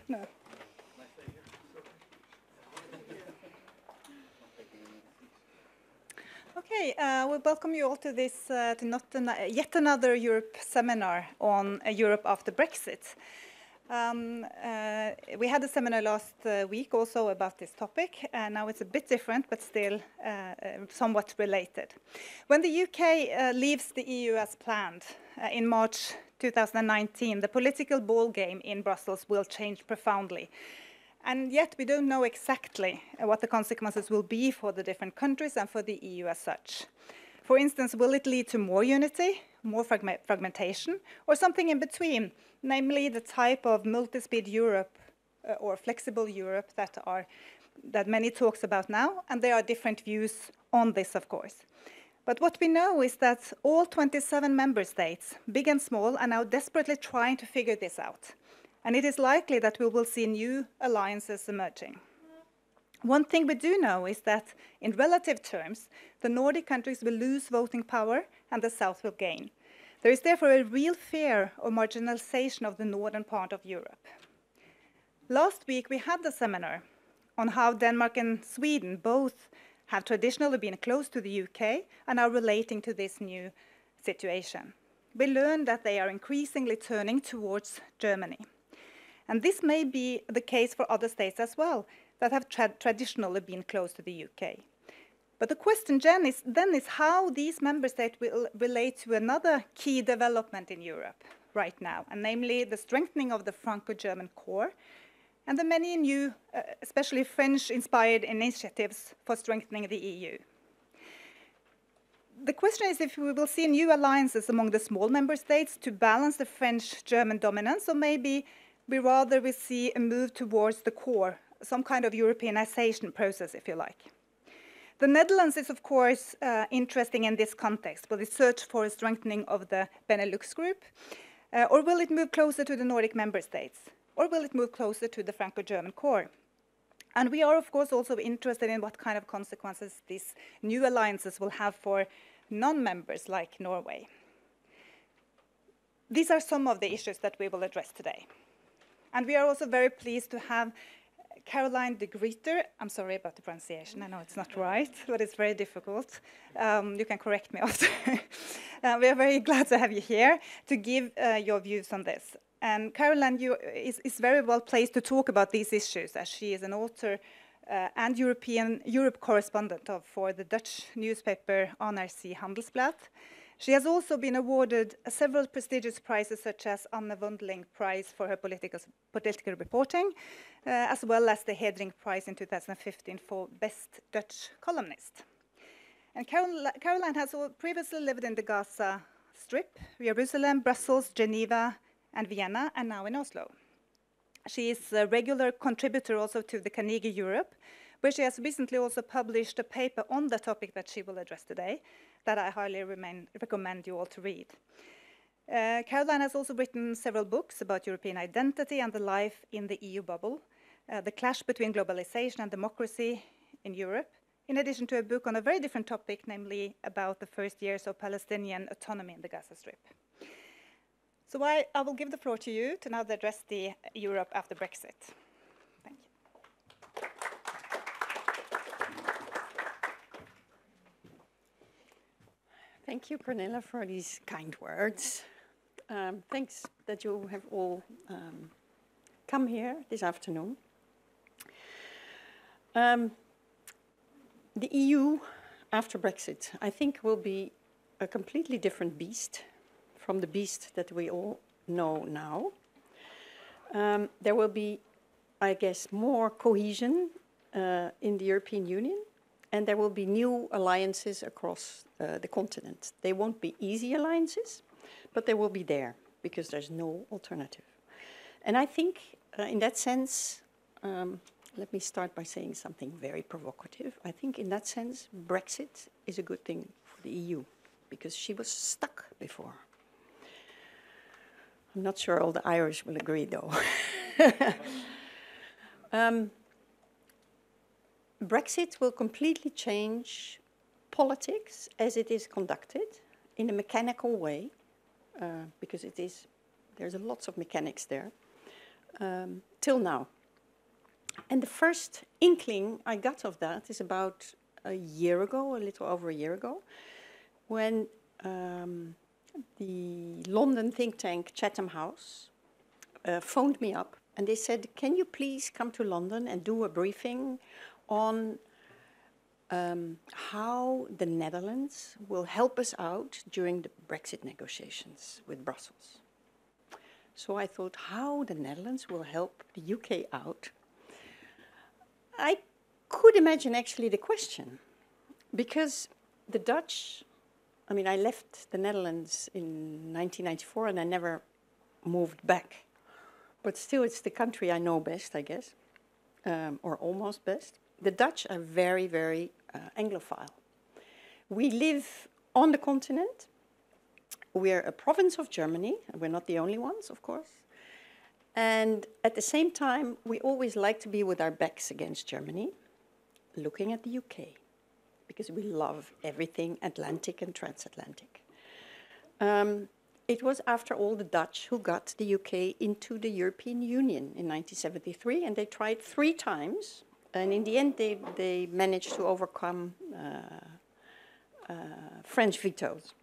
No. Okay, we welcome you all to this, yet another Europe seminar on Europe after Brexit. We had a seminar last week also about this topic, and now it's a bit different, but still somewhat related. When the UK leaves the EU as planned in March 2019, the political ballgame in Brussels will change profoundly. And yet we don't know exactly what the consequences will be for the different countries and for the EU as such. For instance, will it lead to more unity, more fragmentation, or something in between, namely the type of multi-speed Europe or flexible Europe that many talks about now, and there are different views on this, of course. But what we know is that all 27 member states, big and small, are now desperately trying to figure this out. And it is likely that we will see new alliances emerging. One thing we do know is that, in relative terms, the Nordic countries will lose voting power and the South will gain. There is therefore a real fear of marginalization of the northern part of Europe. Last week we had a seminar on how Denmark and Sweden both have traditionally been close to the UK and are relating to this new situation. We learned that they are increasingly turning towards Germany. And this may be the case for other states as well that have traditionally been close to the UK. But the question then is how these member states will relate to another key development in Europe right now, and namely the strengthening of the Franco-German core and the many new, especially French-inspired initiatives for strengthening the EU. The question is if we will see new alliances among the small member states to balance the French-German dominance, or maybe we rather will see a move towards the core, some kind of Europeanization process, if you like. The Netherlands is, of course, interesting in this context. Will it search for a strengthening of the Benelux group? Or will it move closer to the Nordic member states? Or will it move closer to the Franco-German core? And we are, of course, also interested in what kind of consequences these new alliances will have for non-members like Norway. These are some of the issues that we will address today. And we are also very pleased to have Caroline de Gruyter. I'm sorry about the pronunciation. I know it's not right, but it's very difficult. You can correct me after. We are very glad to have you here to give your views on this. And Caroline is very well placed to talk about these issues, as she is an author and Europe correspondent for the Dutch newspaper NRC Handelsblad. She has also been awarded several prestigious prizes, such as Anne Vondeling Prize for her political reporting, as well as the Heldring Prize in 2015 for Best Dutch Columnist. And Caroline has previously lived in the Gaza Strip, Jerusalem, Brussels, Geneva, and Vienna, and now in Oslo. She is a regular contributor also to the Carnegie Europe, where she has recently also published a paper on the topic that she will address today, that I highly recommend you all to read. Caroline has also written several books about European identity and the life in the EU bubble, the clash between globalization and democracy in Europe, in addition to a book on a very different topic, namely about the first years of Palestinian autonomy in the Gaza Strip. So I will give the floor to you to now address the Europe after Brexit. Thank you. Thank you, Pernilla, for these kind words. Thanks that you have all come here this afternoon. The EU after Brexit, I think, will be a completely different beast from the beast that we all know now. There will be, I guess, more cohesion in the European Union, and there will be new alliances across the continent. They won't be easy alliances, but they will be there because there's no alternative. And I think in that sense, let me start by saying something very provocative. I think in that sense, Brexit is a good thing for the EU because she was stuck before. I'm not sure all the Irish will agree, though. Brexit will completely change politics as it is conducted in a mechanical way, because there's lots of mechanics there. till now. And the first inkling I got of that is about a year ago, a little over a year ago, when the London think tank Chatham House phoned me up and they said, can you please come to London and do a briefing on how the Netherlands will help us out during the Brexit negotiations with Brussels. So I thought, how the Netherlands will help the UK out? I could imagine actually the question, because the Dutch, I mean, I left the Netherlands in 1994 and I never moved back. But still, it's the country I know best, I guess, or almost best. The Dutch are very, very Anglophile. We live on the continent. We're a province of Germany. We're not the only ones, of course. And at the same time, we always like to be with our backs against Germany, looking at the UK, because we love everything Atlantic and transatlantic. It was, after all, the Dutch who got the UK into the European Union in 1973, and they tried 3 times. And in the end, they managed to overcome French vetoes.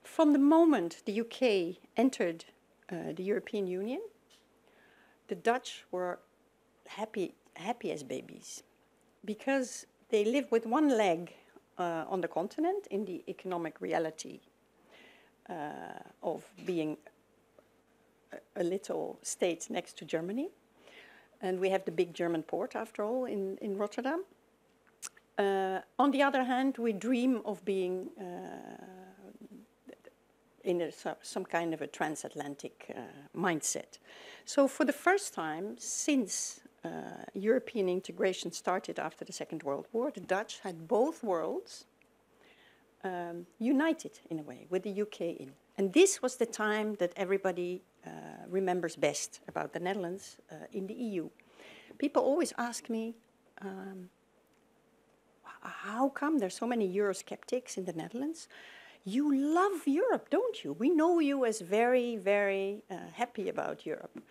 From the moment the UK entered the European Union, the Dutch were happy as babies, because they live with one leg on the continent in the economic reality of being a little state next to Germany. And we have the big German port, after all, in Rotterdam. On the other hand, we dream of being in some kind of a transatlantic mindset. So for the first time since European integration started after the Second World War, the Dutch had both worlds united in a way, with the UK in. And this was the time that everybody remembers best about the Netherlands in the EU. People always ask me, how come there's so many Eurosceptics in the Netherlands? You love Europe, don't you? We know you as very, very happy about Europe.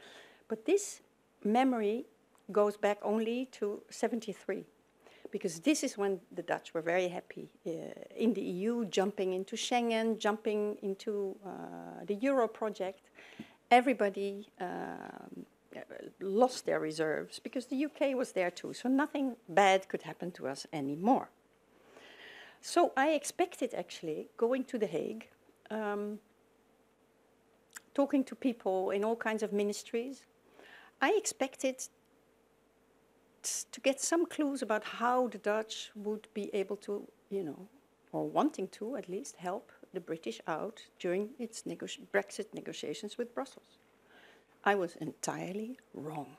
But this memory goes back only to 73, because this is when the Dutch were very happy in the EU, jumping into Schengen, jumping into the Euro project. Everybody lost their reserves because the UK was there too, so nothing bad could happen to us anymore. So I expected, actually, going to The Hague, talking to people in all kinds of ministries, I expected to get some clues about how the Dutch would be able to, or wanting to at least, help the British out during its Brexit negotiations with Brussels. I was entirely wrong.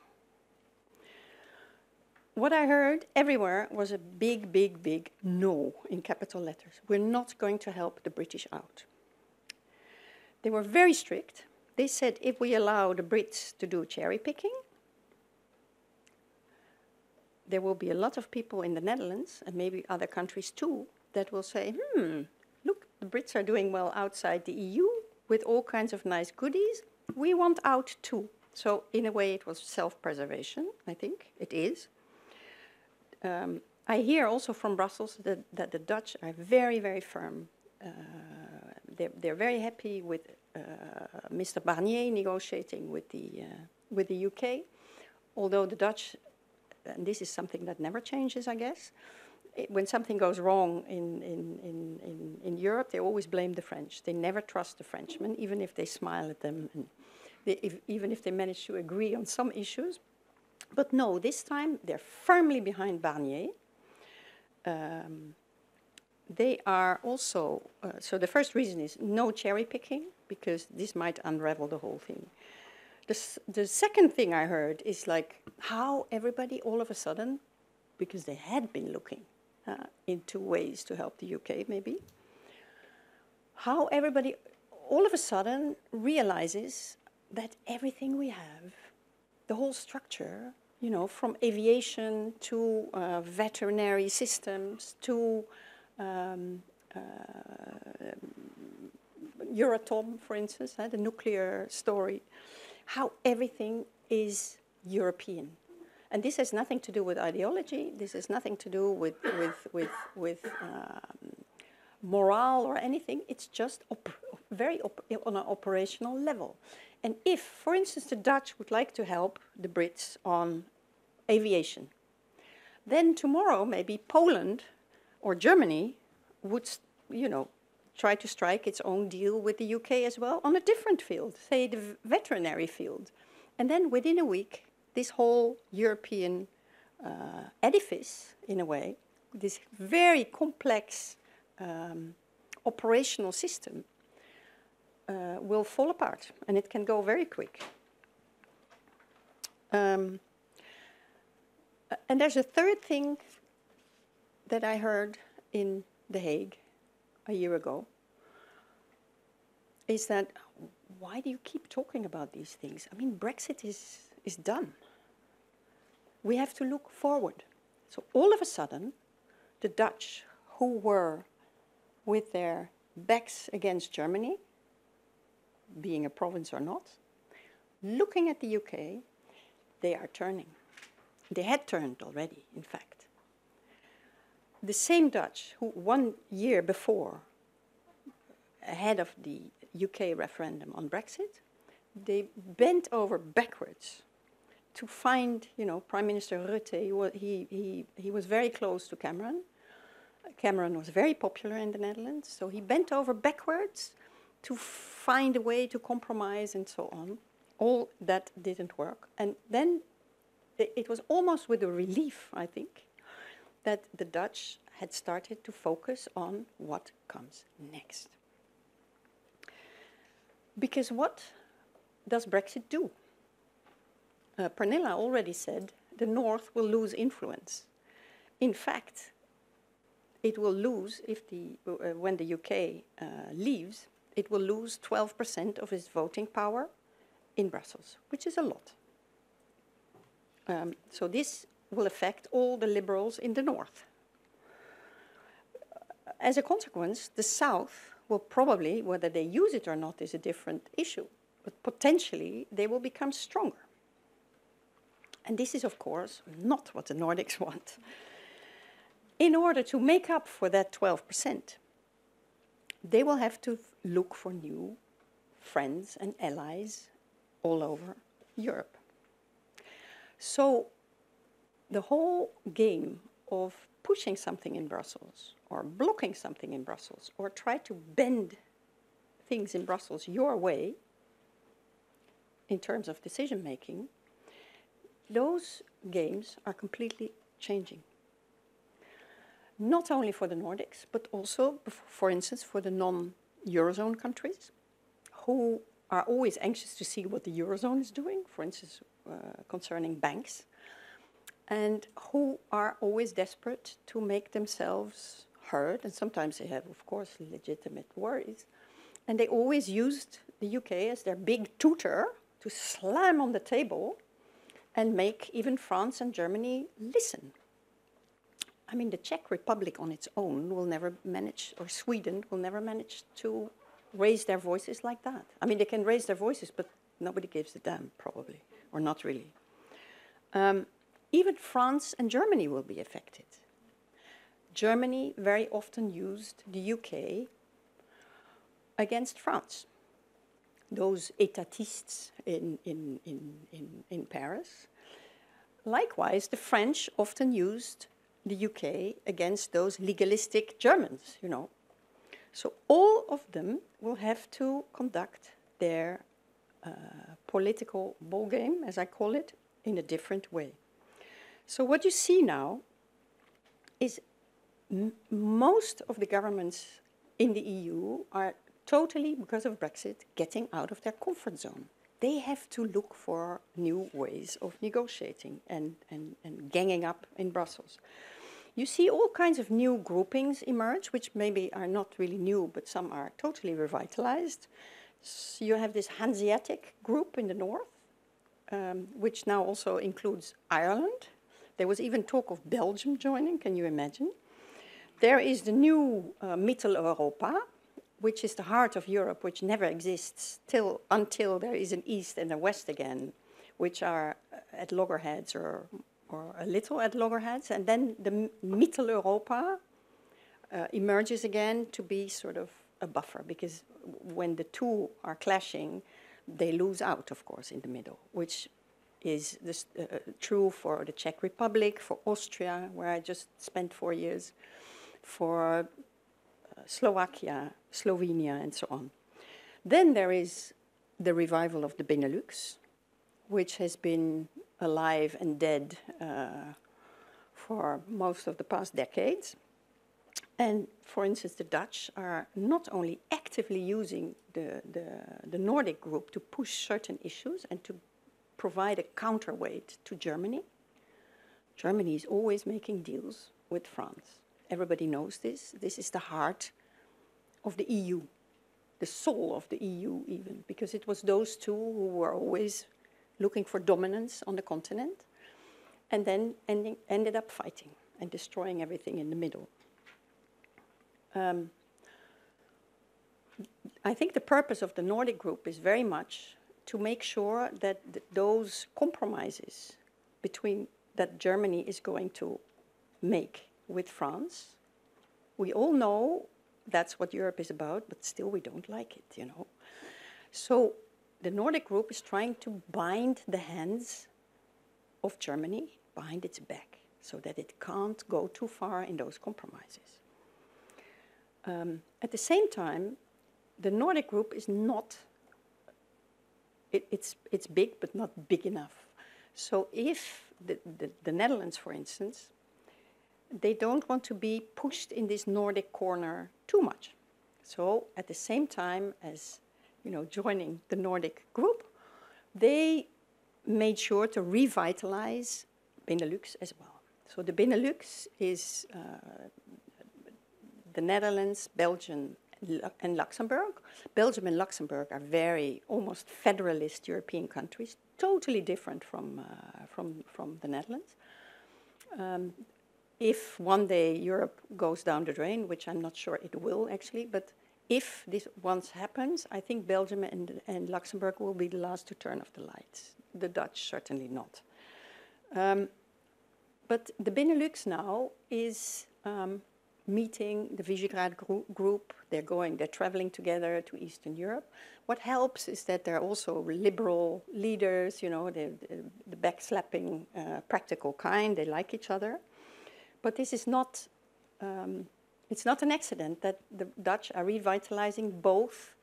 What I heard everywhere was a big, big, big no in capital letters. We're not going to help the British out. They were very strict. They said if we allow the Brits to do cherry picking, there will be a lot of people in the Netherlands, and maybe other countries too, that will say, look, the Brits are doing well outside the EU with all kinds of nice goodies. We want out too. So in a way, it was self-preservation, I think. It is. I hear also from Brussels that the Dutch are very, very firm. They're very happy with Mr. Barnier negotiating with the UK, although the Dutch, and this is something that never changes, I guess, when something goes wrong in Europe, they always blame the French. They never trust the Frenchmen, even if they smile at them, and even if they manage to agree on some issues. But no, this time they're firmly behind Barnier. They are also, so the first reason is no cherry picking, because this might unravel the whole thing. The second thing I heard is like how everybody all of a sudden, because they had been looking into ways to help the UK maybe, how everybody all of a sudden realizes that everything we have, the whole structure, from aviation to veterinary systems to Euratom, for instance, the nuclear story, how everything is European. And this has nothing to do with ideology. This has nothing to do with morale or anything. It's just on an operational level. And if, for instance, the Dutch would like to help the Brits on aviation, then tomorrow maybe Poland or Germany would, try to strike its own deal with the UK as well on a different field, say the veterinary field. And then within a week, this whole European edifice, in a way, this very complex operational system will fall apart, and it can go very quick. And there's a third thing that I heard in The Hague a year ago, is that why do you keep talking about these things? I mean, Brexit is done. We have to look forward. So all of a sudden, the Dutch, who were with their backs against Germany, being a province or not, looking at the UK, they are turning. They had turned already, in fact. The same Dutch who 1 year before, ahead of the UK referendum on Brexit, they bent over backwards to find, Prime Minister Rutte. He was very close to Cameron. Cameron was very popular in the Netherlands, so he bent over backwards to find a way to compromise and so on. All that didn't work. And then it was almost with a relief, I think, that the Dutch had started to focus on what comes next. Because what does Brexit do? Pernilla already said the North will lose influence. In fact, it will lose, when the UK leaves, it will lose 12% of its voting power in Brussels, which is a lot. So this will affect all the liberals in the North. As a consequence, the South will probably, whether they use it or not is a different issue, but potentially they will become stronger. And this is, of course, not what the Nordics want. In order to make up for that 12%, they will have to look for new friends and allies all over Europe. So the whole game of pushing something in Brussels or blocking something in Brussels or try to bend things in Brussels your way in terms of decision making, those games are completely changing. Not only for the Nordics, but also, for instance, for the non-Eurozone countries, who are always anxious to see what the Eurozone is doing, for instance, concerning banks, and who are always desperate to make themselves heard, and sometimes they have, of course, legitimate worries, and they always used the UK as their big tutor to slam on the table and make even France and Germany listen. I mean, the Czech Republic on its own will never manage, or Sweden will never manage to raise their voices like that. I mean, they can raise their voices, but nobody gives a damn, probably, or not really. Even France and Germany will be affected. Germany very often used the UK against France. Those étatistes in Paris. Likewise, the French often used the UK against those legalistic Germans, So all of them will have to conduct their political ballgame, as I call it, in a different way. So what you see now is most of the governments in the EU are totally, because of Brexit, getting out of their comfort zone. They have to look for new ways of negotiating and ganging up in Brussels. You see all kinds of new groupings emerge, which maybe are not really new, but some are totally revitalized. So you have this Hanseatic group in the north, which now also includes Ireland. There was even talk of Belgium joining, can you imagine? There is the new Mitteleuropa, which is the heart of Europe, which never exists until there is an East and a West again, which are at loggerheads or a little at loggerheads, and then the Mitteleuropa emerges again to be sort of a buffer, because when the two are clashing, they lose out, of course, in the middle, which is true for the Czech Republic, for Austria, where I just spent 4 years, for Slovakia, Slovenia, and so on. Then there is the revival of the Benelux, which has been alive and dead for most of the past decades. And for instance, the Dutch are not only actively using the Nordic group to push certain issues and to provide a counterweight to Germany. Germany is always making deals with France. Everybody knows this. This is the heart of the EU, the soul of the EU even, because it was those two who were always looking for dominance on the continent and then ended up fighting and destroying everything in the middle. I think the purpose of the Nordic group is very much to make sure that those compromises that Germany is going to make with France, we all know that's what Europe is about, but still we don't like it, you know. So the Nordic group is trying to bind the hands of Germany behind its back so that it can't go too far in those compromises. At the same time, the Nordic group is not, it's big, but not big enough. So if the Netherlands, for instance, they don't want to be pushed in this Nordic corner too much. So at the same time as, you know, joining the Nordic group, they made sure to revitalize Benelux as well. So the Benelux is the Netherlands, Belgium, and Luxembourg. Belgium and Luxembourg are very almost federalist European countries, totally different from the Netherlands. If one day Europe goes down the drain, which I'm not sure it will actually, but if this once happens, I think Belgium and Luxembourg will be the last to turn off the lights. The Dutch certainly not. But the Benelux now is meeting the Visegrad group. They're traveling together to Eastern Europe. What helps is that they're also liberal leaders, you know, the backslapping, practical kind. They like each other. But this is not, it's not an accident that the Dutch are revitalizing both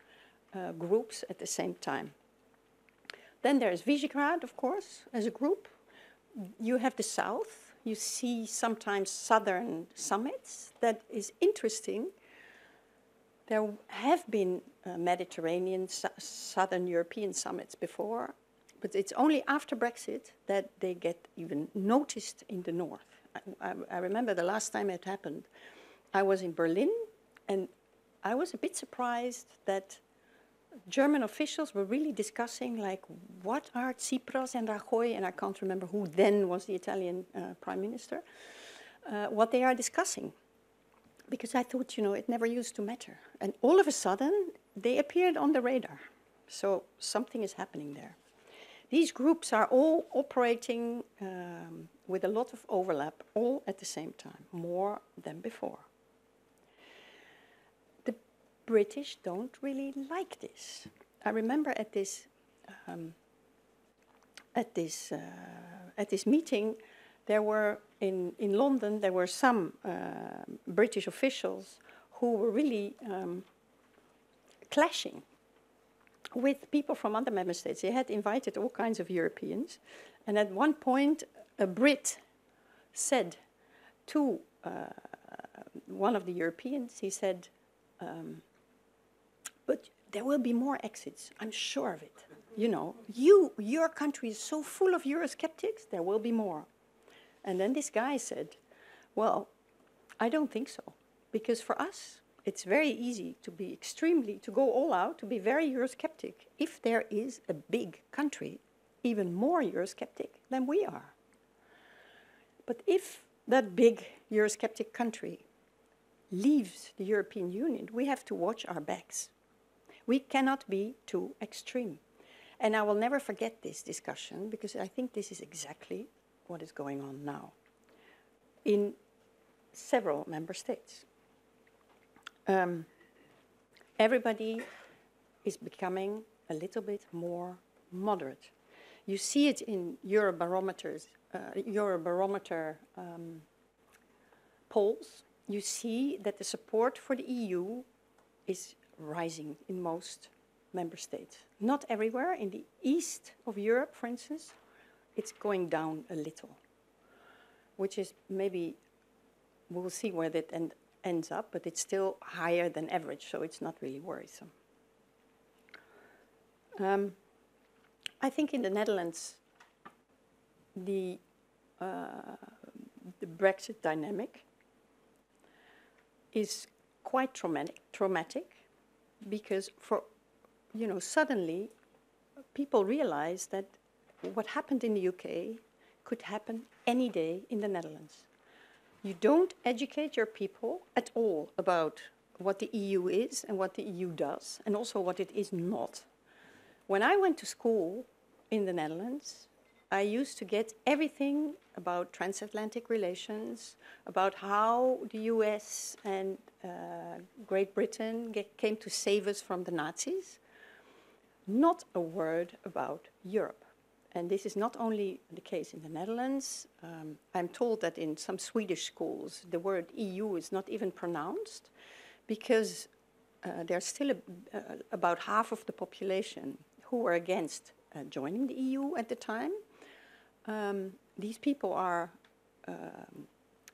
groups at the same time. Then there's Visegrad, of course, as a group. You have the South. You see sometimes southern summits. That is interesting. There have been Mediterranean, southern European summits before, but it's only after Brexit that they get even noticed in the north. I remember the last time it happened, I was in Berlin, and I was a bit surprised that German officials were really discussing, like, what are Tsipras and Rajoy, and I can't remember who then was the Italian prime minister, what they are discussing. Because I thought, you know, it never used to matter. And all of a sudden, they appeared on the radar. So something is happening there. These groups are all operating with a lot of overlap, all at the same time, more than before. The British don't really like this. I remember at this meeting, there were in London, there were some British officials who were really clashing with people from other member states. They had invited all kinds of Europeans, and at one point, a Brit said to one of the Europeans, he said, but there will be more exits, I'm sure of it. You know, your country is so full of Eurosceptics, there will be more. And then this guy said, well, I don't think so, because for us, it's very easy to be to go all out, to be very Eurosceptic, if there is a big country, even more Eurosceptic than we are. But if that big Eurosceptic country leaves the European Union, we have to watch our backs. We cannot be too extreme. And I will never forget this discussion, because I think this is exactly what is going on now in several member states. Everybody is becoming a little bit more moderate. You see it in Eurobarometer polls. You see that the support for the EU is rising in most member states. Not everywhere. In the east of Europe, for instance, it's going down a little, which is maybe, we'll see where that ends up, but it's still higher than average, so it's not really worrisome. I think in the Netherlands, the Brexit dynamic is quite traumatic, because suddenly people realize that what happened in the UK could happen any day in the Netherlands. You don't educate your people at all about what the EU is and what the EU does, and also what it is not. When I went to school in the Netherlands, I used to get everything about transatlantic relations, about how the US and Great Britain came to save us from the Nazis. Not a word about Europe. And this is not only the case in the Netherlands. I'm told that in some Swedish schools, the word EU is not even pronounced, because there's still about half of the population who were against joining the EU at the time. These people are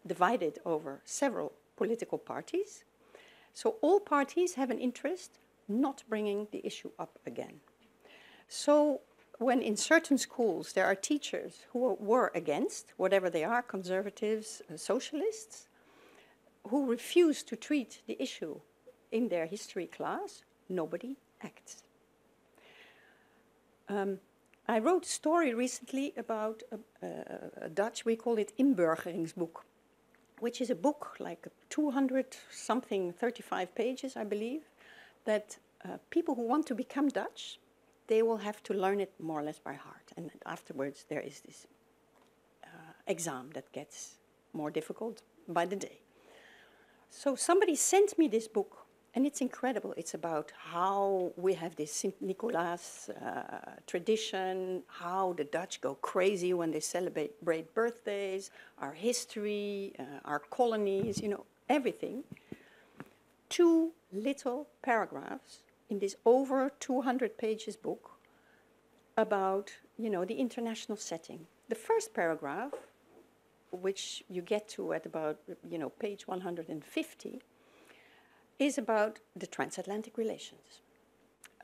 divided over several political parties. So all parties have an interest not bringing the issue up again. So when in certain schools there are teachers who were against, whatever they are, conservatives, socialists, who refuse to treat the issue in their history class, nobody acts. I wrote a story recently about a Dutch, we call it inburgeringsboek, which is a book like 200-something, 35 pages, I believe, that people who want to become Dutch, they will have to learn it more or less by heart. And afterwards, there is this exam that gets more difficult by the day. So somebody sent me this book, and it's incredible. It's about how we have this St. Nicholas tradition, how the Dutch go crazy when they celebrate birthdays, our history, our colonies, everything. 2 little paragraphs in this over 200 pages book about, the international setting. The first paragraph, which you get to at about, page 150, is about the transatlantic relations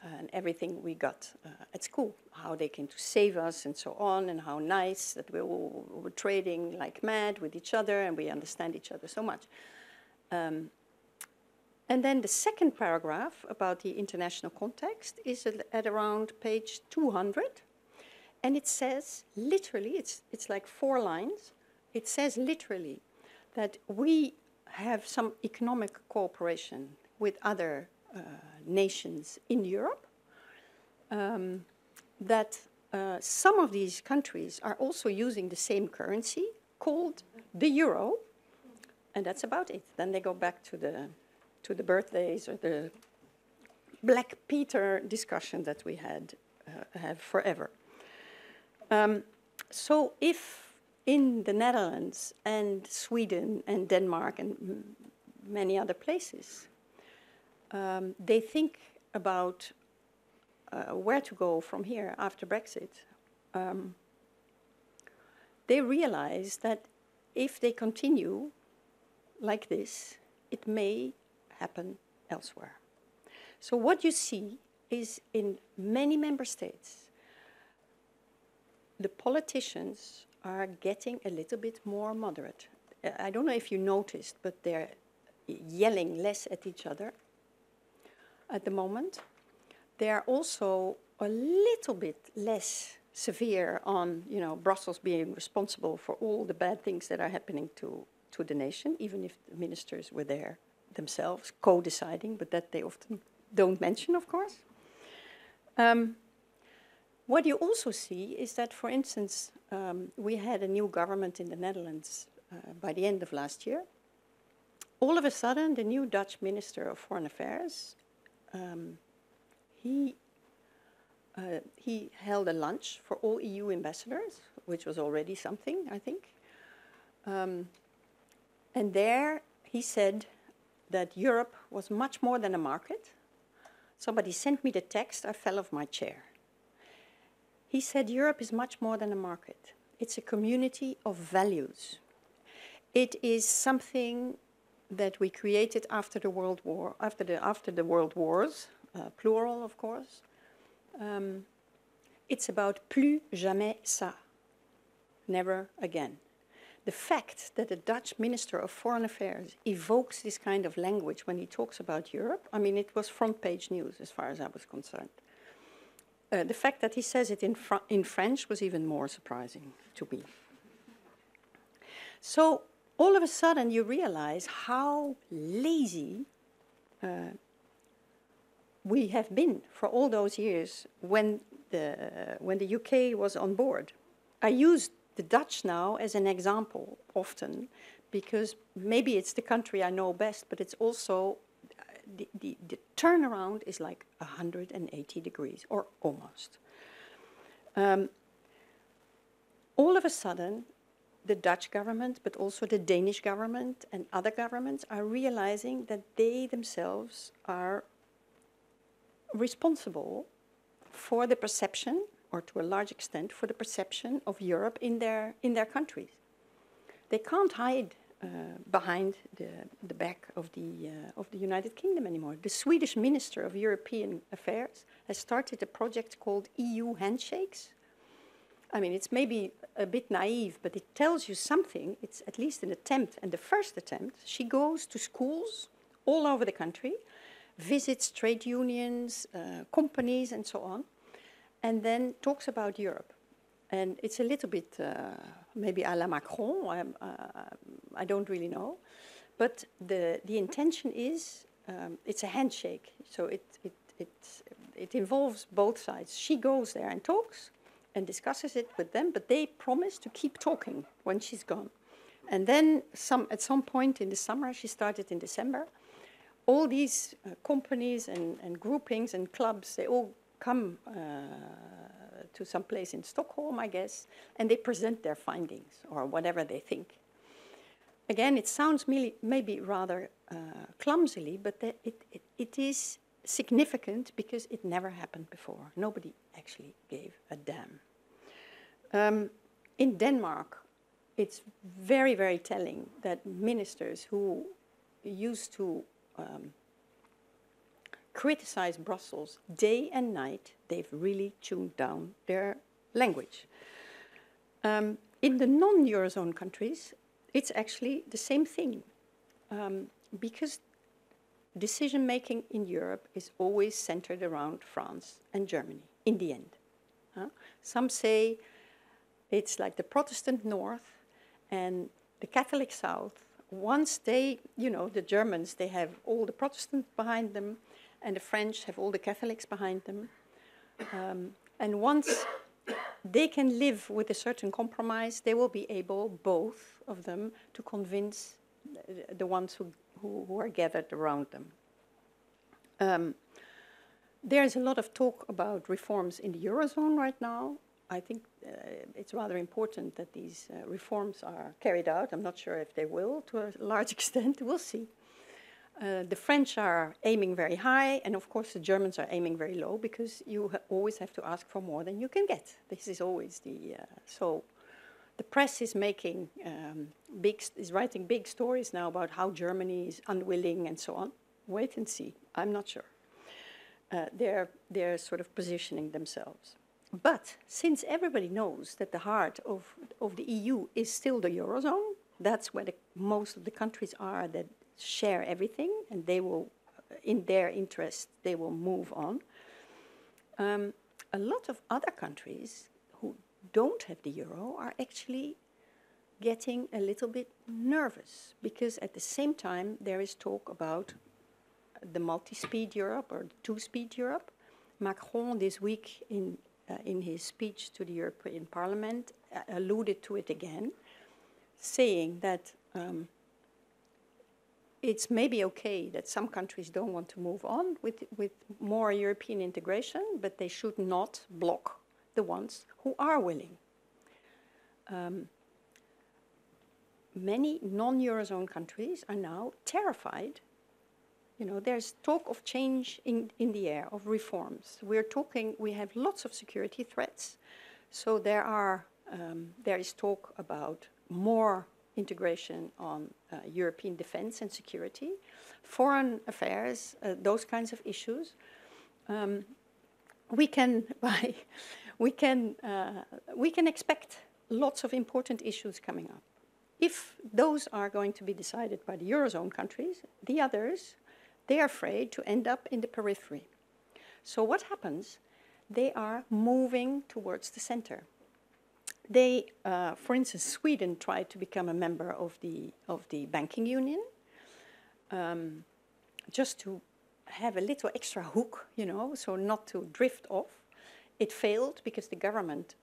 and everything we got at school, how they came to save us and so on, and how nice that we all were trading like mad with each other and we understand each other so much. And then the second paragraph about the international context is at around page 200, and it says literally, it's like 4 lines, it says literally that we have some economic cooperation with other nations in Europe, that some of these countries are also using the same currency called the euro, and that's about it. Then they go back to the birthdays or the Black Peter discussion that we have forever. So if in the Netherlands and Sweden and Denmark and many other places, they think about where to go from here after Brexit, they realize that if they continue like this, it may happen elsewhere. So what you see is in many member states, the politicians are getting a little bit more moderate. I don't know if you noticed, but they're yelling less at each other at the moment. They are also a little bit less severe on, Brussels being responsible for all the bad things that are happening to the nation, even if the ministers were there themselves co-deciding, but that they often don't mention, of course. What you also see is that, for instance, we had a new government in the Netherlands by the end of last year. All of a sudden, the new Dutch Minister of Foreign Affairs, he held a lunch for all EU ambassadors, which was already something, I think. And there he said that Europe was much more than a market. Somebody sent me the text, I fell off my chair. He said Europe is much more than a market. It's a community of values. It is something that we created after the World War, after the World Wars, plural, of course. It's about plus jamais ça, never again. The fact that the Dutch Minister of Foreign Affairs evokes this kind of language when he talks about Europe, I mean, it was front page news as far as I was concerned. The fact that he says it in French was even more surprising to me. So all of a sudden you realize how lazy we have been for all those years when the UK was on board. I use the Dutch now as an example often because maybe it's the country I know best, but it's also the turnaround is like 180 degrees, or almost. All of a sudden, the Dutch government, but also the Danish government and other governments are realizing that they themselves are responsible for the perception, or to a large extent, for the perception of Europe in their countries. They can't hide behind the back of the United Kingdom anymore. The Swedish Minister of European Affairs has started a project called EU Handshakes. I mean, it's maybe a bit naive, but it tells you something. It's at least an attempt, and the first attempt. She goes to schools all over the country, visits trade unions, companies, and so on, and then talks about Europe. And it's a little bit maybe à la Macron, I don't really know. But the intention is, it's a handshake, so it involves both sides. She goes there and talks and discusses it with them, but they promise to keep talking when she's gone. And then at some point in the summer, she started in December, all these companies and groupings and clubs, they all come to some place in Stockholm, I guess, and they present their findings or whatever they think. Again, it sounds maybe rather clumsily, but it is significant because it never happened before. Nobody actually gave a damn. In Denmark, it's very, very telling that ministers who used to criticize Brussels day and night, they've really tuned down their language. In the non-Eurozone countries, it's actually the same thing, because decision-making in Europe is always centered around France and Germany, in the end. Some say it's like the Protestant North and the Catholic South. Once they, the Germans, they have all the Protestants behind them, and the French have all the Catholics behind them. And once they can live with a certain compromise, they will be able, both of them, to convince the ones who are gathered around them. There is a lot of talk about reforms in the Eurozone right now. I think it's rather important that these reforms are carried out. I'm not sure if they will, to a large extent. We'll see. The French are aiming very high, and of course the Germans are aiming very low, because you always have to ask for more than you can get. This is always so. The press is making is writing big stories now about how Germany is unwilling and so on. Wait and see. I'm not sure. They're sort of positioning themselves. But since everybody knows that the heart of the EU is still the Eurozone, that's where most of the countries are that share everything, and they will, in their interest, they will move on. A lot of other countries who don't have the euro are actually getting a little bit nervous, because at the same time there is talk about the multi-speed Europe or the two-speed Europe. Macron this week in in his speech to the European Parliament, alluded to it again, saying that it's maybe okay that some countries don't want to move on with more European integration, but they should not block the ones who are willing. Many non-Eurozone countries are now terrified. You know, there's talk of change in the air, of reforms. We have lots of security threats. So there is talk about more integration on European defense and security, foreign affairs, those kinds of issues. We can expect lots of important issues coming up. If those are going to be decided by the Eurozone countries, the others, they are afraid to end up in the periphery. So what happens? They are moving towards the center. They, for instance, Sweden tried to become a member of the banking union, just to have a little extra hook, you know, so not to drift off. It failed because the government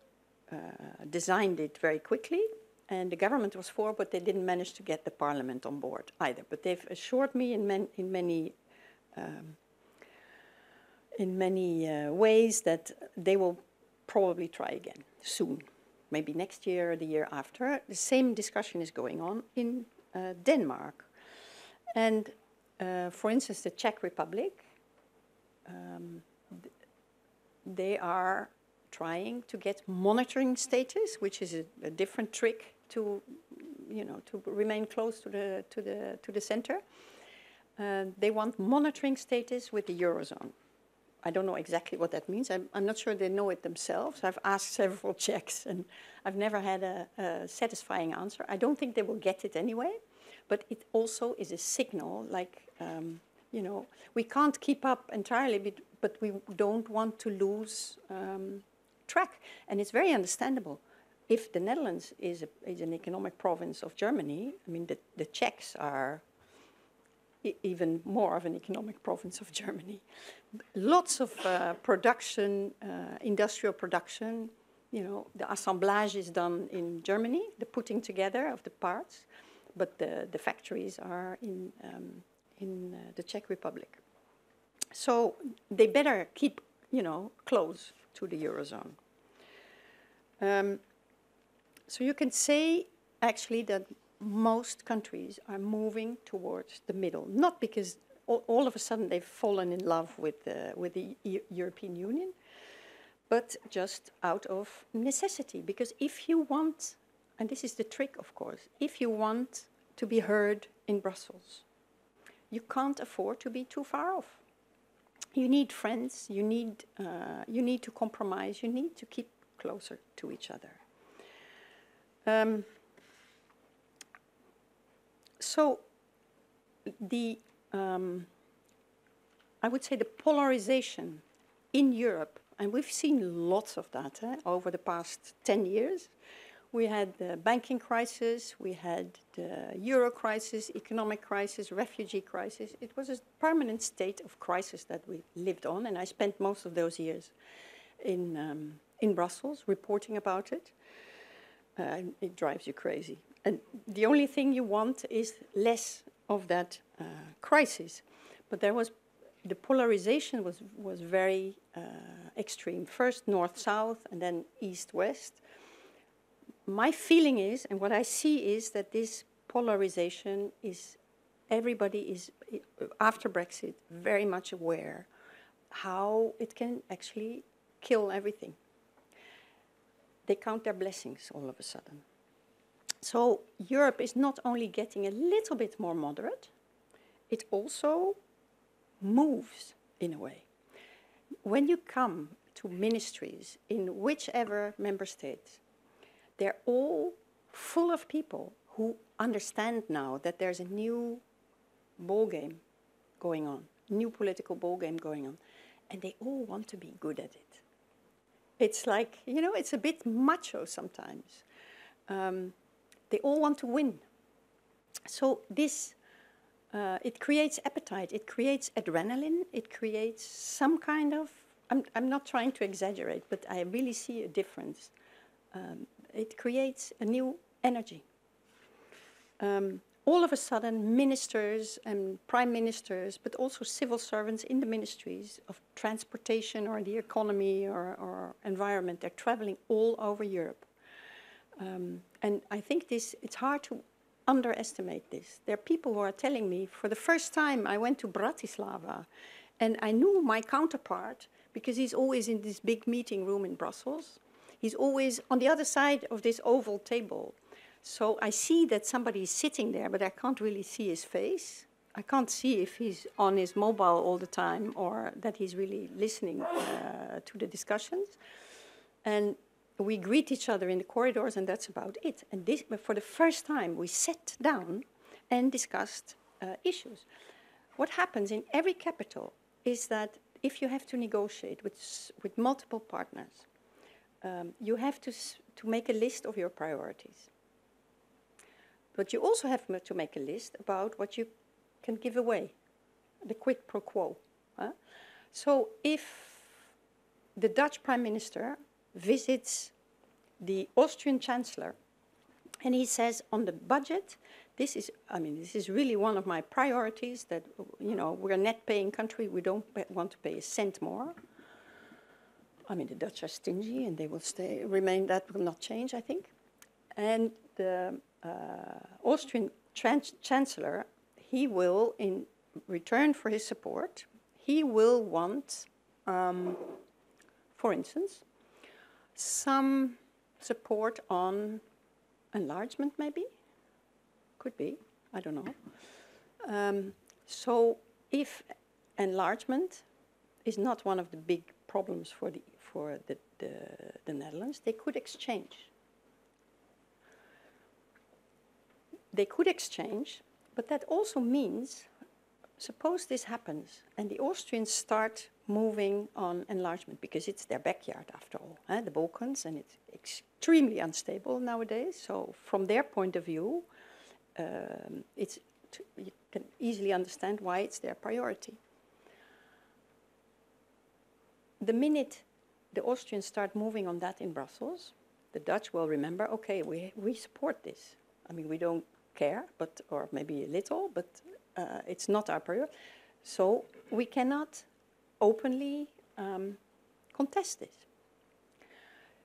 designed it very quickly, and the government was for, but they didn't manage to get the parliament on board either. But they've assured me in many ways that they will probably try again soon. Maybe next year or the year after. The same discussion is going on in Denmark. And for instance, the Czech Republic, they are trying to get monitoring status, which is a different trick to, you know, to remain close to the center. They want monitoring status with the Eurozone. I don't know exactly what that means. I'm not sure they know it themselves. I've asked several Czechs, and I've never had a satisfying answer. I don't think they will get it anyway, but it also is a signal, like, you know, we can't keep up entirely, but we don't want to lose track. And it's very understandable. If the Netherlands is an economic province of Germany, I mean, the Czechs are even more of an economic province of Germany. Lots of production, industrial production, you know, the assemblage is done in Germany, the putting together of the parts, but the factories are in the Czech Republic. So they better keep, you know, close to the Eurozone. So you can say, actually, that most countries are moving towards the middle, not because all of a sudden they've fallen in love with the European Union, but just out of necessity. Because if you want, and this is the trick, of course, if you want to be heard in Brussels, you can't afford to be too far off. You need friends, you need to compromise, you need to keep closer to each other. So I would say the polarization in Europe, and we've seen lots of that over the past 10 years. We had the banking crisis, we had the euro crisis, economic crisis, refugee crisis. It was a permanent state of crisis that we lived on, and I spent most of those years in Brussels reporting about it. It drives you crazy. And the only thing you want is less of that crisis. But the polarization was very extreme. First north-south and then east-west. My feeling is, and what I see is that this polarization is, everybody is, after Brexit, very much aware how it can actually kill everything. They count their blessings all of a sudden. So Europe is not only getting a little bit more moderate, it also moves in a way. When you come to ministries in whichever member state, they're all full of people who understand now that there's a new ballgame going on, new political ballgame going on, and they all want to be good at it. It's like, you know, it's a bit macho sometimes. They all want to win. So this, it creates appetite, it creates adrenaline, it creates some kind of I'm not trying to exaggerate, but I really see a difference. It creates a new energy. All of a sudden, ministers and prime ministers, but also civil servants in the ministries of transportation or the economy or environment, they're traveling all over Europe. And I think it's hard to underestimate this. There are people who are telling me, for the first time I went to Bratislava, and I knew my counterpart because he's always in this big meeting room in Brussels. He's always on the other side of this oval table. So I see that somebody is sitting there, but I can't really see his face. I can't see if he's on his mobile all the time or that he's really listening to the discussions. And we greet each other in the corridors, and that's about it. And this, for the first time, we sat down and discussed issues. What happens in every capital is that if you have to negotiate with multiple partners, you have to make a list of your priorities. But you also have to make a list about what you can give away, the quid pro quo. So if the Dutch Prime Minister visits the Austrian Chancellor and he says, on the budget, this is really one of my priorities, that, you know, we're a net paying country, we don't want to pay a cent more. I mean, the Dutch are stingy and they will remain, that will not change, I think. And the Austrian Chancellor, he will, in return for his support, he will want, for instance, some support on enlargement, maybe? Could be, I don't know. So if enlargement is not one of the big problems for the Netherlands, they could exchange. They could exchange, but that also means, suppose this happens and the Austrians start moving on enlargement, because it's their backyard after all, the Balkans, and it's extremely unstable nowadays. So from their point of view, you can easily understand why it's their priority. The minute the Austrians start moving on that in Brussels, the Dutch will remember, okay, we support this. I mean, we don't care, or maybe a little, but it's not our priority. So we cannot openly contest this.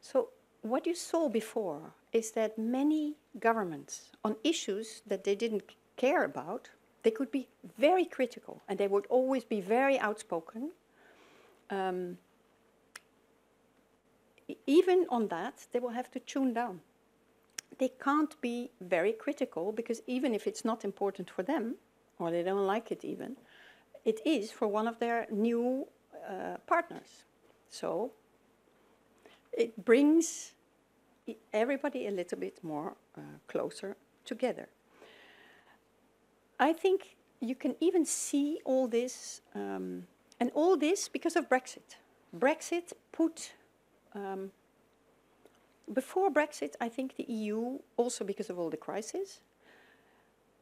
So what you saw before is that many governments, on issues that they didn't care about, they could be very critical, and they would always be very outspoken. Even on that, they will have to tune down. They can't be very critical, because even if it's not important for them, or they don't like it even, it is for one of their new partners. So it brings everybody a little bit more closer together. I think you can even see all this, and all this because of Brexit. Brexit put... before Brexit, I think the EU, also because of all the crises,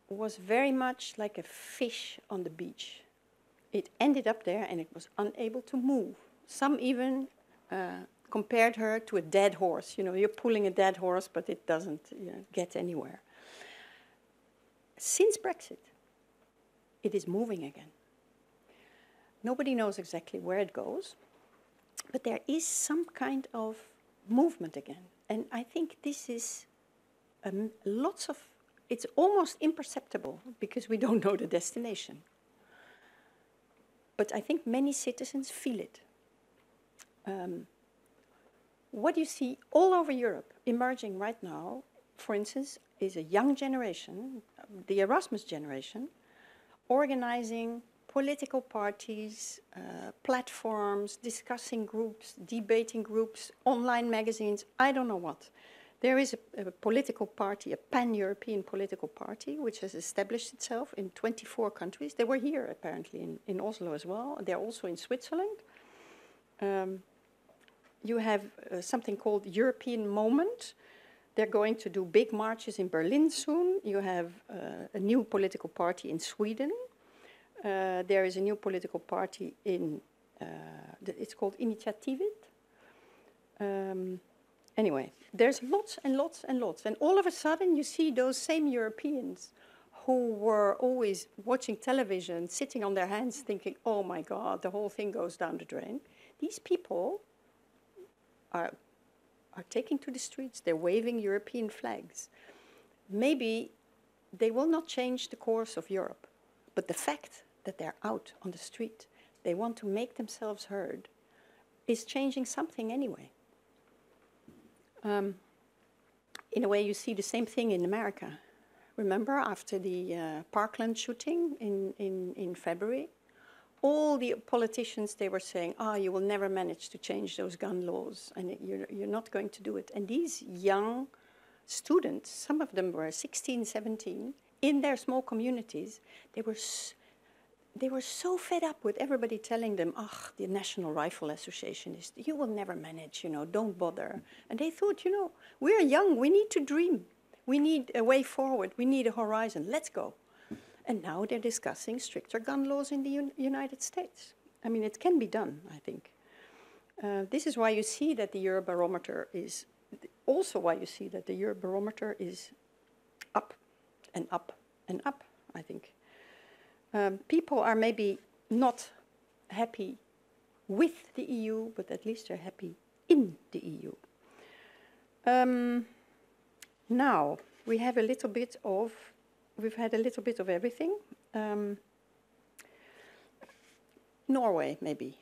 was very much like a fish on the beach. It ended up there and it was unable to move. Some even compared her to a dead horse. You know, you're pulling a dead horse, but it doesn't get anywhere. Since Brexit, it is moving again. Nobody knows exactly where it goes, but there is some kind of movement again. And I think this is it's almost imperceptible because we don't know the destination. But I think many citizens feel it. What you see all over Europe emerging right now, for instance, is a young generation, the Erasmus generation, organizing political parties, platforms, discussing groups, debating groups, online magazines, I don't know what. There is a political party, a pan-European political party, which has established itself in 24 countries. They were here, apparently, in Oslo as well. They're also in Switzerland. You have something called European Moment. They're going to do big marches in Berlin soon. You have a new political party in Sweden. There is a new political party in it's called Initiativet. Anyway, there's lots and lots and lots. And all of a sudden, you see those same Europeans who were always watching television, sitting on their hands thinking, oh my God, the whole thing goes down the drain. These people are taking to the streets. They're waving European flags. Maybe they will not change the course of Europe, but the fact that they're out on the street, they want to make themselves heard, is changing something anyway. In a way, you see the same thing in America. Remember, after the Parkland shooting in February, all the politicians, they were saying, you will never manage to change those gun laws, and you're not going to do it. And these young students, some of them were 16, 17, in their small communities, they were so fed up with everybody telling them, the National Rifle Association you will never manage, don't bother. And they thought, we're young, we need to dream. We need a way forward, we need a horizon, let's go. And now they're discussing stricter gun laws in the United States. I mean, it can be done, I think. This is why you see that the Eurobarometer is, also why you see that the Eurobarometer is up and up and up, I think. People are maybe not happy with the EU, but at least they're happy in the EU. Now, we've had a little bit of everything. Norway, maybe.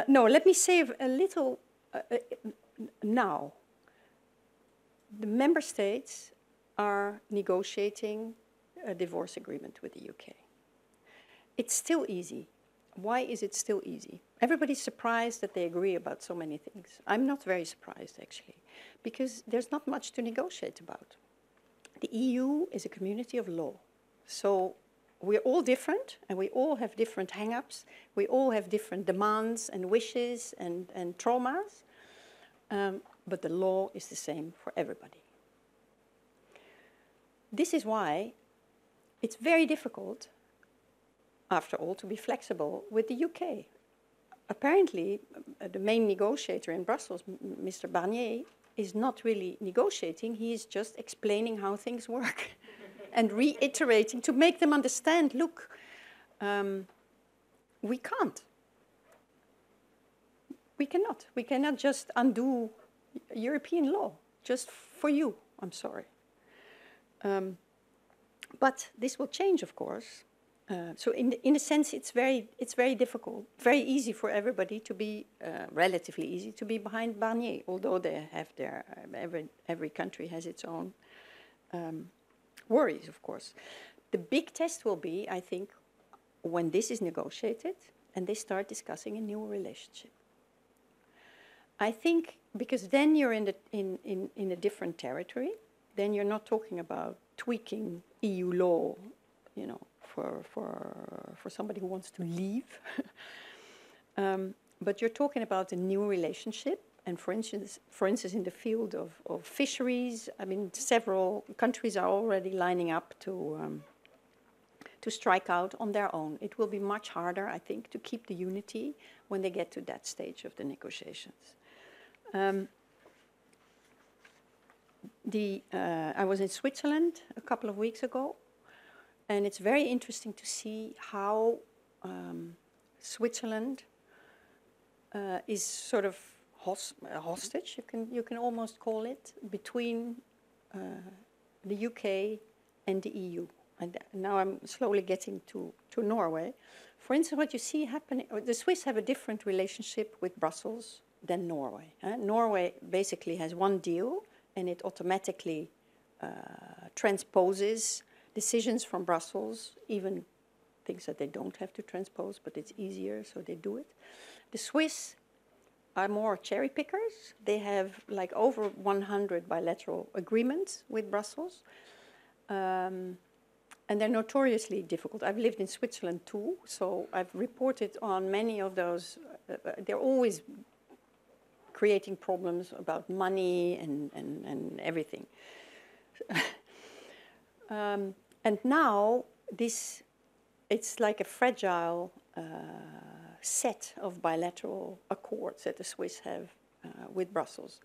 No, let me say a little now. The member states are negotiating a divorce agreement with the UK. It's still easy. Why is it still easy? Everybody's surprised that they agree about so many things. I'm not very surprised, actually, because there's not much to negotiate about. The EU is a community of law. So we're all different, and we all have different hang-ups. We all have different demands and wishes and traumas. But the law is the same for everybody. This is why it's very difficult, after all, to be flexible with the UK. Apparently, the main negotiator in Brussels, Mr. Barnier, is not really negotiating. He is just explaining how things work and reiterating to make them understand, look, we can't. We cannot. We cannot just undo European law just for you. I'm sorry. But this will change, of course. So in a sense, it's very difficult, very easy for everybody to be, relatively easy to be behind Barnier, although they have their, every country has its own worries, of course. The big test will be, I think, when this is negotiated and they start discussing a new relationship. I think because then you're in a different territory. Then you're not talking about tweaking EU law, for somebody who wants to leave. But you're talking about a new relationship. And for instance, in the field of fisheries, I mean, several countries are already lining up to strike out on their own. It will be much harder, I think, to keep the unity when they get to that stage of the negotiations. I was in Switzerland a couple of weeks ago, and it's very interesting to see how Switzerland is sort of a hostage, you can almost call it, between the UK and the EU. And now I'm slowly getting to Norway. For instance, what you see happening, the Swiss have a different relationship with Brussels than Norway. Norway basically has one deal, and it automatically transposes decisions from Brussels, even things that they don't have to transpose, but it's easier, so they do it. The Swiss are more cherry pickers. They have like over 100 bilateral agreements with Brussels. And they're notoriously difficult. I've lived in Switzerland too, so I've reported on many of those. They're always creating problems about money and everything. And now this it's like a fragile set of bilateral accords that the Swiss have with Brussels.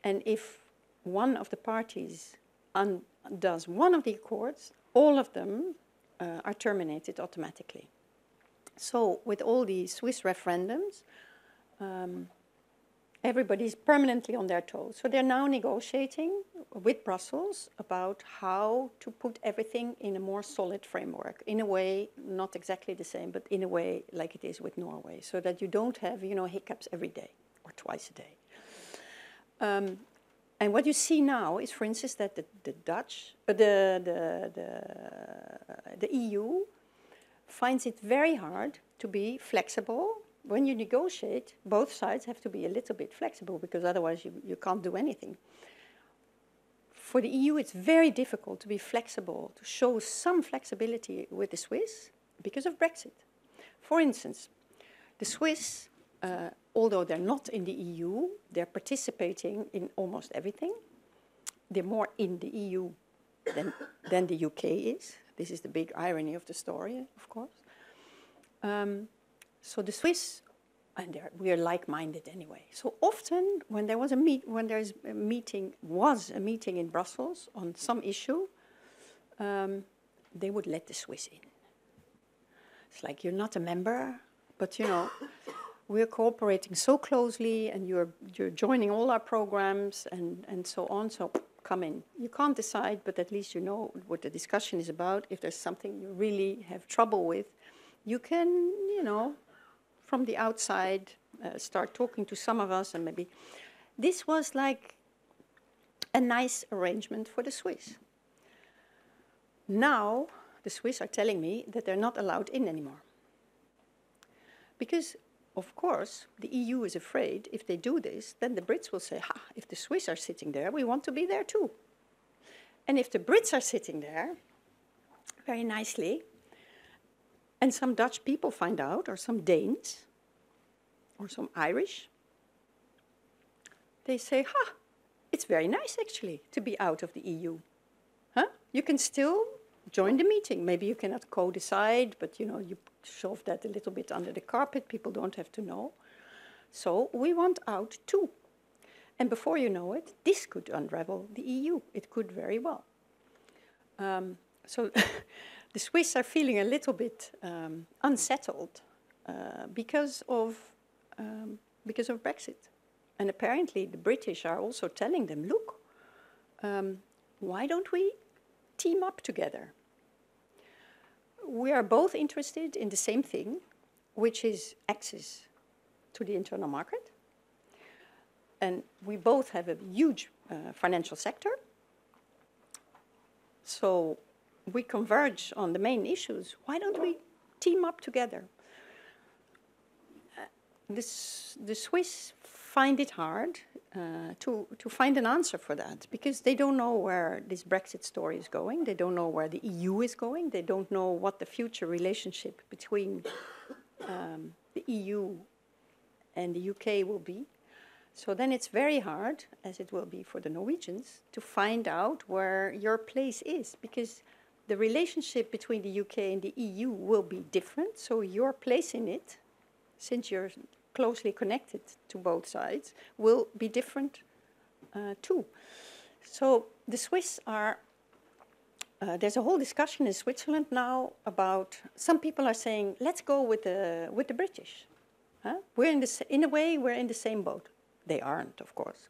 And if one of the parties undoes one of the accords, all of them are terminated automatically. So with all these Swiss referendums, everybody's permanently on their toes. So they're now negotiating with Brussels about how to put everything in a more solid framework, in a way not exactly the same, but in a way like it is with Norway, so that you don't have, you know, hiccups every day or twice a day. And what you see now is, for instance, that the EU finds it very hard to be flexible. When you negotiate, both sides have to be a little bit flexible, because otherwise you can't do anything. For the EU, it's very difficult to be flexible, to show some flexibility with the Swiss because of Brexit. For instance, the Swiss, although they're not in the EU, they're participating in almost everything. They're more in the EU than the UK is. This is the big irony of the story, of course. So the Swiss, and we are like-minded anyway. So often, when there was a meeting in Brussels on some issue, they would let the Swiss in. It's like, you're not a member, but you know, we're cooperating so closely, and you're joining all our programs and so on. So come in. You can't decide, but at least you know what the discussion is about. If there's something you really have trouble with, you can, you know, from the outside, start talking to some of us, and maybe this was like a nice arrangement for the Swiss. Now, the Swiss are telling me that they're not allowed in anymore. Because, of course, the EU is afraid if they do this, then the Brits will say, ha, if the Swiss are sitting there, we want to be there too. And if the Brits are sitting there, very nicely, and some Dutch people find out, or some Danes, or some Irish, they say, ha, it's very nice actually to be out of the EU. Huh? You can still join the meeting. Maybe you cannot co-decide, but you know, you shove that a little bit under the carpet. People don't have to know. So we want out too. And before you know it, this could unravel the EU. It could very well. So the Swiss are feeling a little bit unsettled because of Brexit. And apparently the British are also telling them, look, why don't we team up together? We are both interested in the same thing, which is access to the internal market. And we both have a huge financial sector. So we converge on the main issues. Why don't we team up together? The Swiss find it hard to find an answer for that, because they don't know where this Brexit story is going. They don't know where the EU is going. They don't know what the future relationship between the EU and the UK will be. So then it's very hard, as it will be for the Norwegians, to find out where your place is, because the relationship between the UK and the EU will be different. So your place in it, since you're closely connected to both sides, will be different too. So the Swiss are, there's a whole discussion in Switzerland now about, some people are saying, let's go with the British. Huh? In a way, we're in the same boat. They aren't, of course.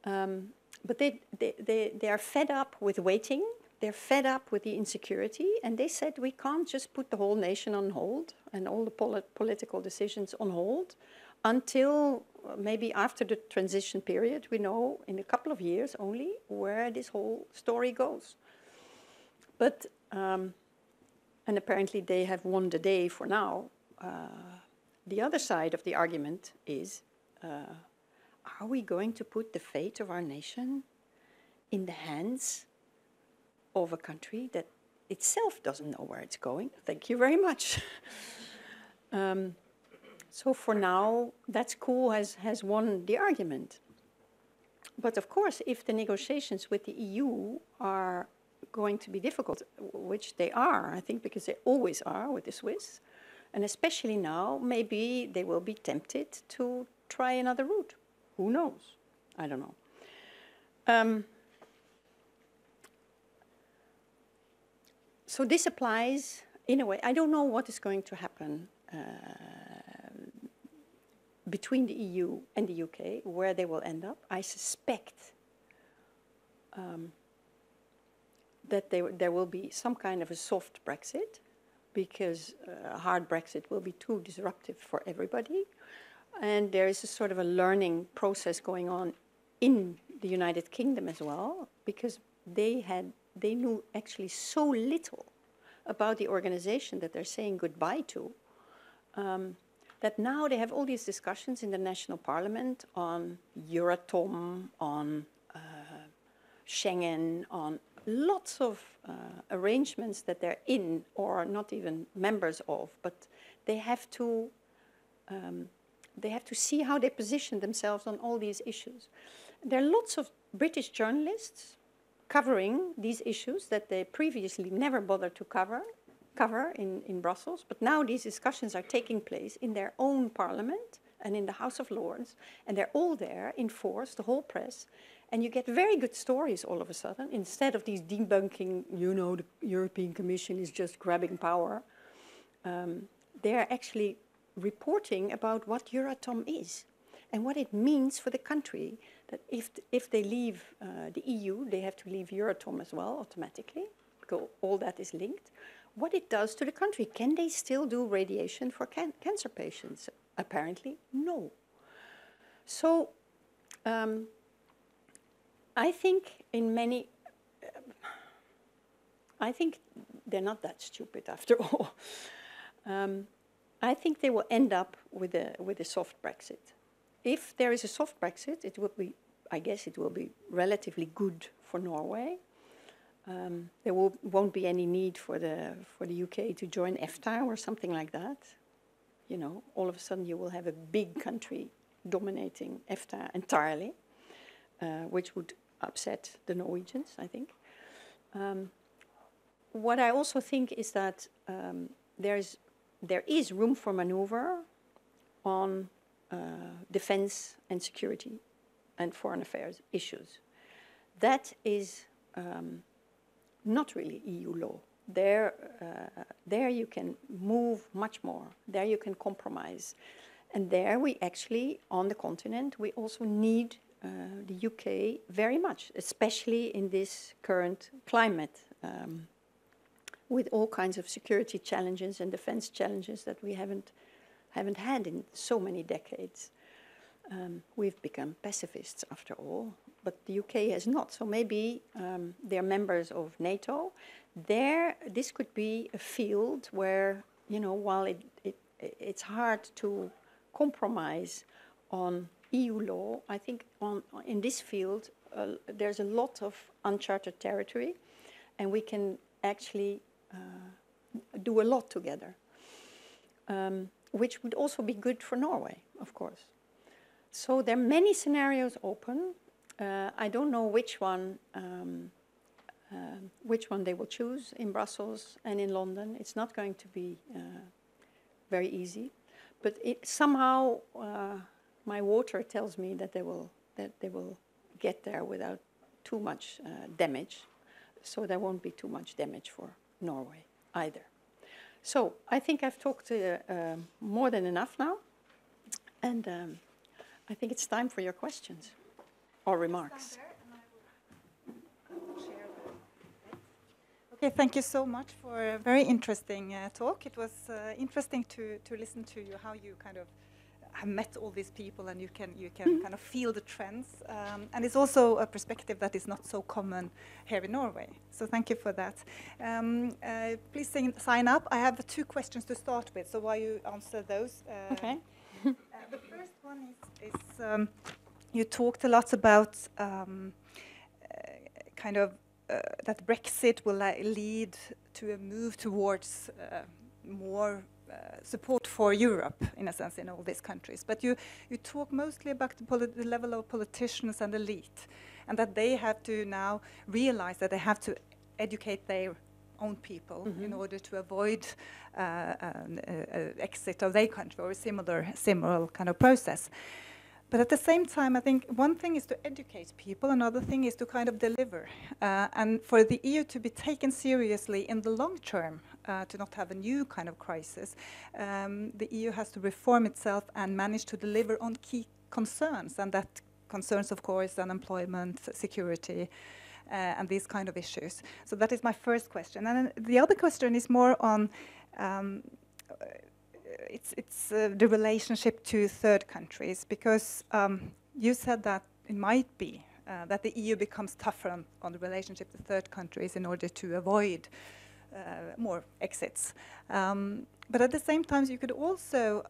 But they are fed up with waiting. They're fed up with the insecurity, and they said we can't just put the whole nation on hold and all the political decisions on hold until maybe after the transition period. We know in a couple of years only where this whole story goes. But, and apparently they have won the day for now. The other side of the argument is, are we going to put the fate of our nation in the hands of a country that itself doesn't know where it's going? Thank you very much. So for now, that's cool, has won the argument. But of course, if the negotiations with the EU are going to be difficult, which they are, I think, because they always are with the Swiss. And especially now, maybe they will be tempted to try another route. Who knows? I don't know. So this applies, in a way, I don't know what is going to happen between the EU and the UK, where they will end up. I suspect that there will be some kind of a soft Brexit, because a hard Brexit will be too disruptive for everybody. And there is a sort of a learning process going on in the United Kingdom as well, because they knew actually so little about the organization that they're saying goodbye to, that now they have all these discussions in the national parliament on Euratom, on Schengen, on lots of arrangements that they're in or not even members of, but they have to see how they position themselves on all these issues. There are lots of British journalists covering these issues that they previously never bothered to cover in Brussels, but now these discussions are taking place in their own parliament and in the House of Lords, and they're all there in force, the whole press, and you get very good stories all of a sudden, instead of these debunking, the European Commission is just grabbing power. They're actually reporting about what Euratom is and what it means for the country, that if they leave the EU, they have to leave Euratom as well automatically, because all that is linked. What it does to the country. Can they still do radiation for cancer patients? Apparently, no. So I think I think they're not that stupid after all. I think they will end up with a soft Brexit. If there is a soft Brexit, I guess it will be relatively good for Norway. There won't be any need for the UK to join EFTA or something like that. All of a sudden you will have a big country dominating EFTA entirely, which would upset the Norwegians, I think. What I also think is that there is room for maneuver on defense and security and foreign affairs issues. That is not really EU law. There you can move much more. There you can compromise. And there we actually, on the continent, we also need the UK very much, especially in this current climate, with all kinds of security challenges and defense challenges that we haven't had in so many decades. We've become pacifists after all, but the UK has not. So maybe they're members of NATO. This could be a field where, while it's hard to compromise on EU law, I think in this field there's a lot of uncharted territory, and we can actually do a lot together, which would also be good for Norway, of course. So there are many scenarios open. I don't know which one they will choose in Brussels and in London. It's not going to be very easy, but somehow my water tells me that they will get there without too much damage. So there won't be too much damage for Norway either. So I think I've talked more than enough now, and I think it's time for your questions or remarks. Okay, thank you so much for a very interesting talk. It was interesting to listen to you, how you kind of have met all these people, and you can kind of feel the trends. And it's also a perspective that is not so common here in Norway. So thank you for that. Please sign up. I have 2 questions to start with, so while you answer those. Okay. The first one is you talked a lot about kind of that Brexit will lead to a move towards more support for Europe, in a sense, in all these countries. But you talk mostly about the level of politicians and elite, and that they have to now realize that they have to educate their own people in order to avoid exit of their country or a similar kind of process. But at the same time, I think one thing is to educate people, another thing is to kind of deliver. And for the EU to be taken seriously in the long term, to not have a new kind of crisis, the EU has to reform itself and manage to deliver on key concerns. And that concerns, of course, unemployment, security, and these kind of issues. So that is my first question. And then the other question is more on it's the relationship to third countries, because you said that it might be that the EU becomes tougher on the relationship to third countries in order to avoid more exits. But at the same time, you could also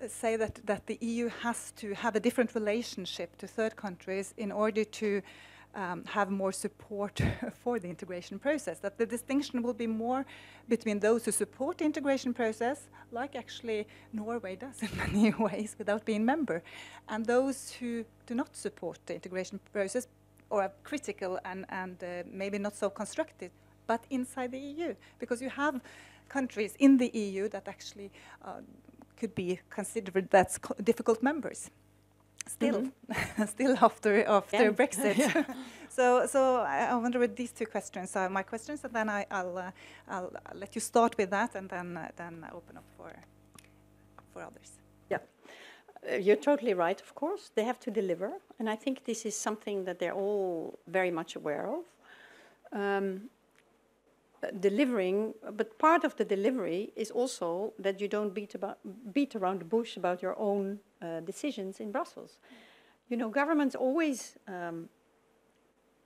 say that the EU has to have a different relationship to third countries in order to have more support for the integration process, that the distinction will be more between those who support the integration process, like actually Norway does in many ways without being member, and those who do not support the integration process or are critical and maybe not so constructive, but inside the EU, because you have countries in the EU that actually could be considered as difficult members. Still, still after Brexit. Yeah. So I wonder with these two questions are my questions, and then I'll let you start with that, and then open up for others. Yeah, you're totally right. Of course, they have to deliver, and I think this is something that they're all very much aware of. Delivering, but part of the delivery is also that you don't beat around the bush about your own decisions in Brussels. You know, governments always,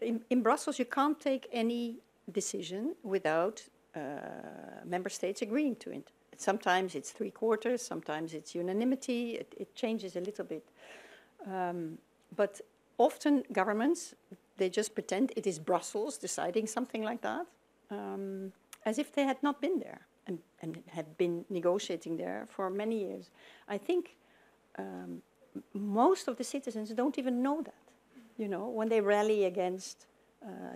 in Brussels you can't take any decision without member states agreeing to it. Sometimes it's 3/4, sometimes it's unanimity, it changes a little bit. But often governments, they just pretend it is Brussels deciding something like that. As if they had not been there and had been negotiating there for many years. I think most of the citizens don't even know that, you know, when they rally against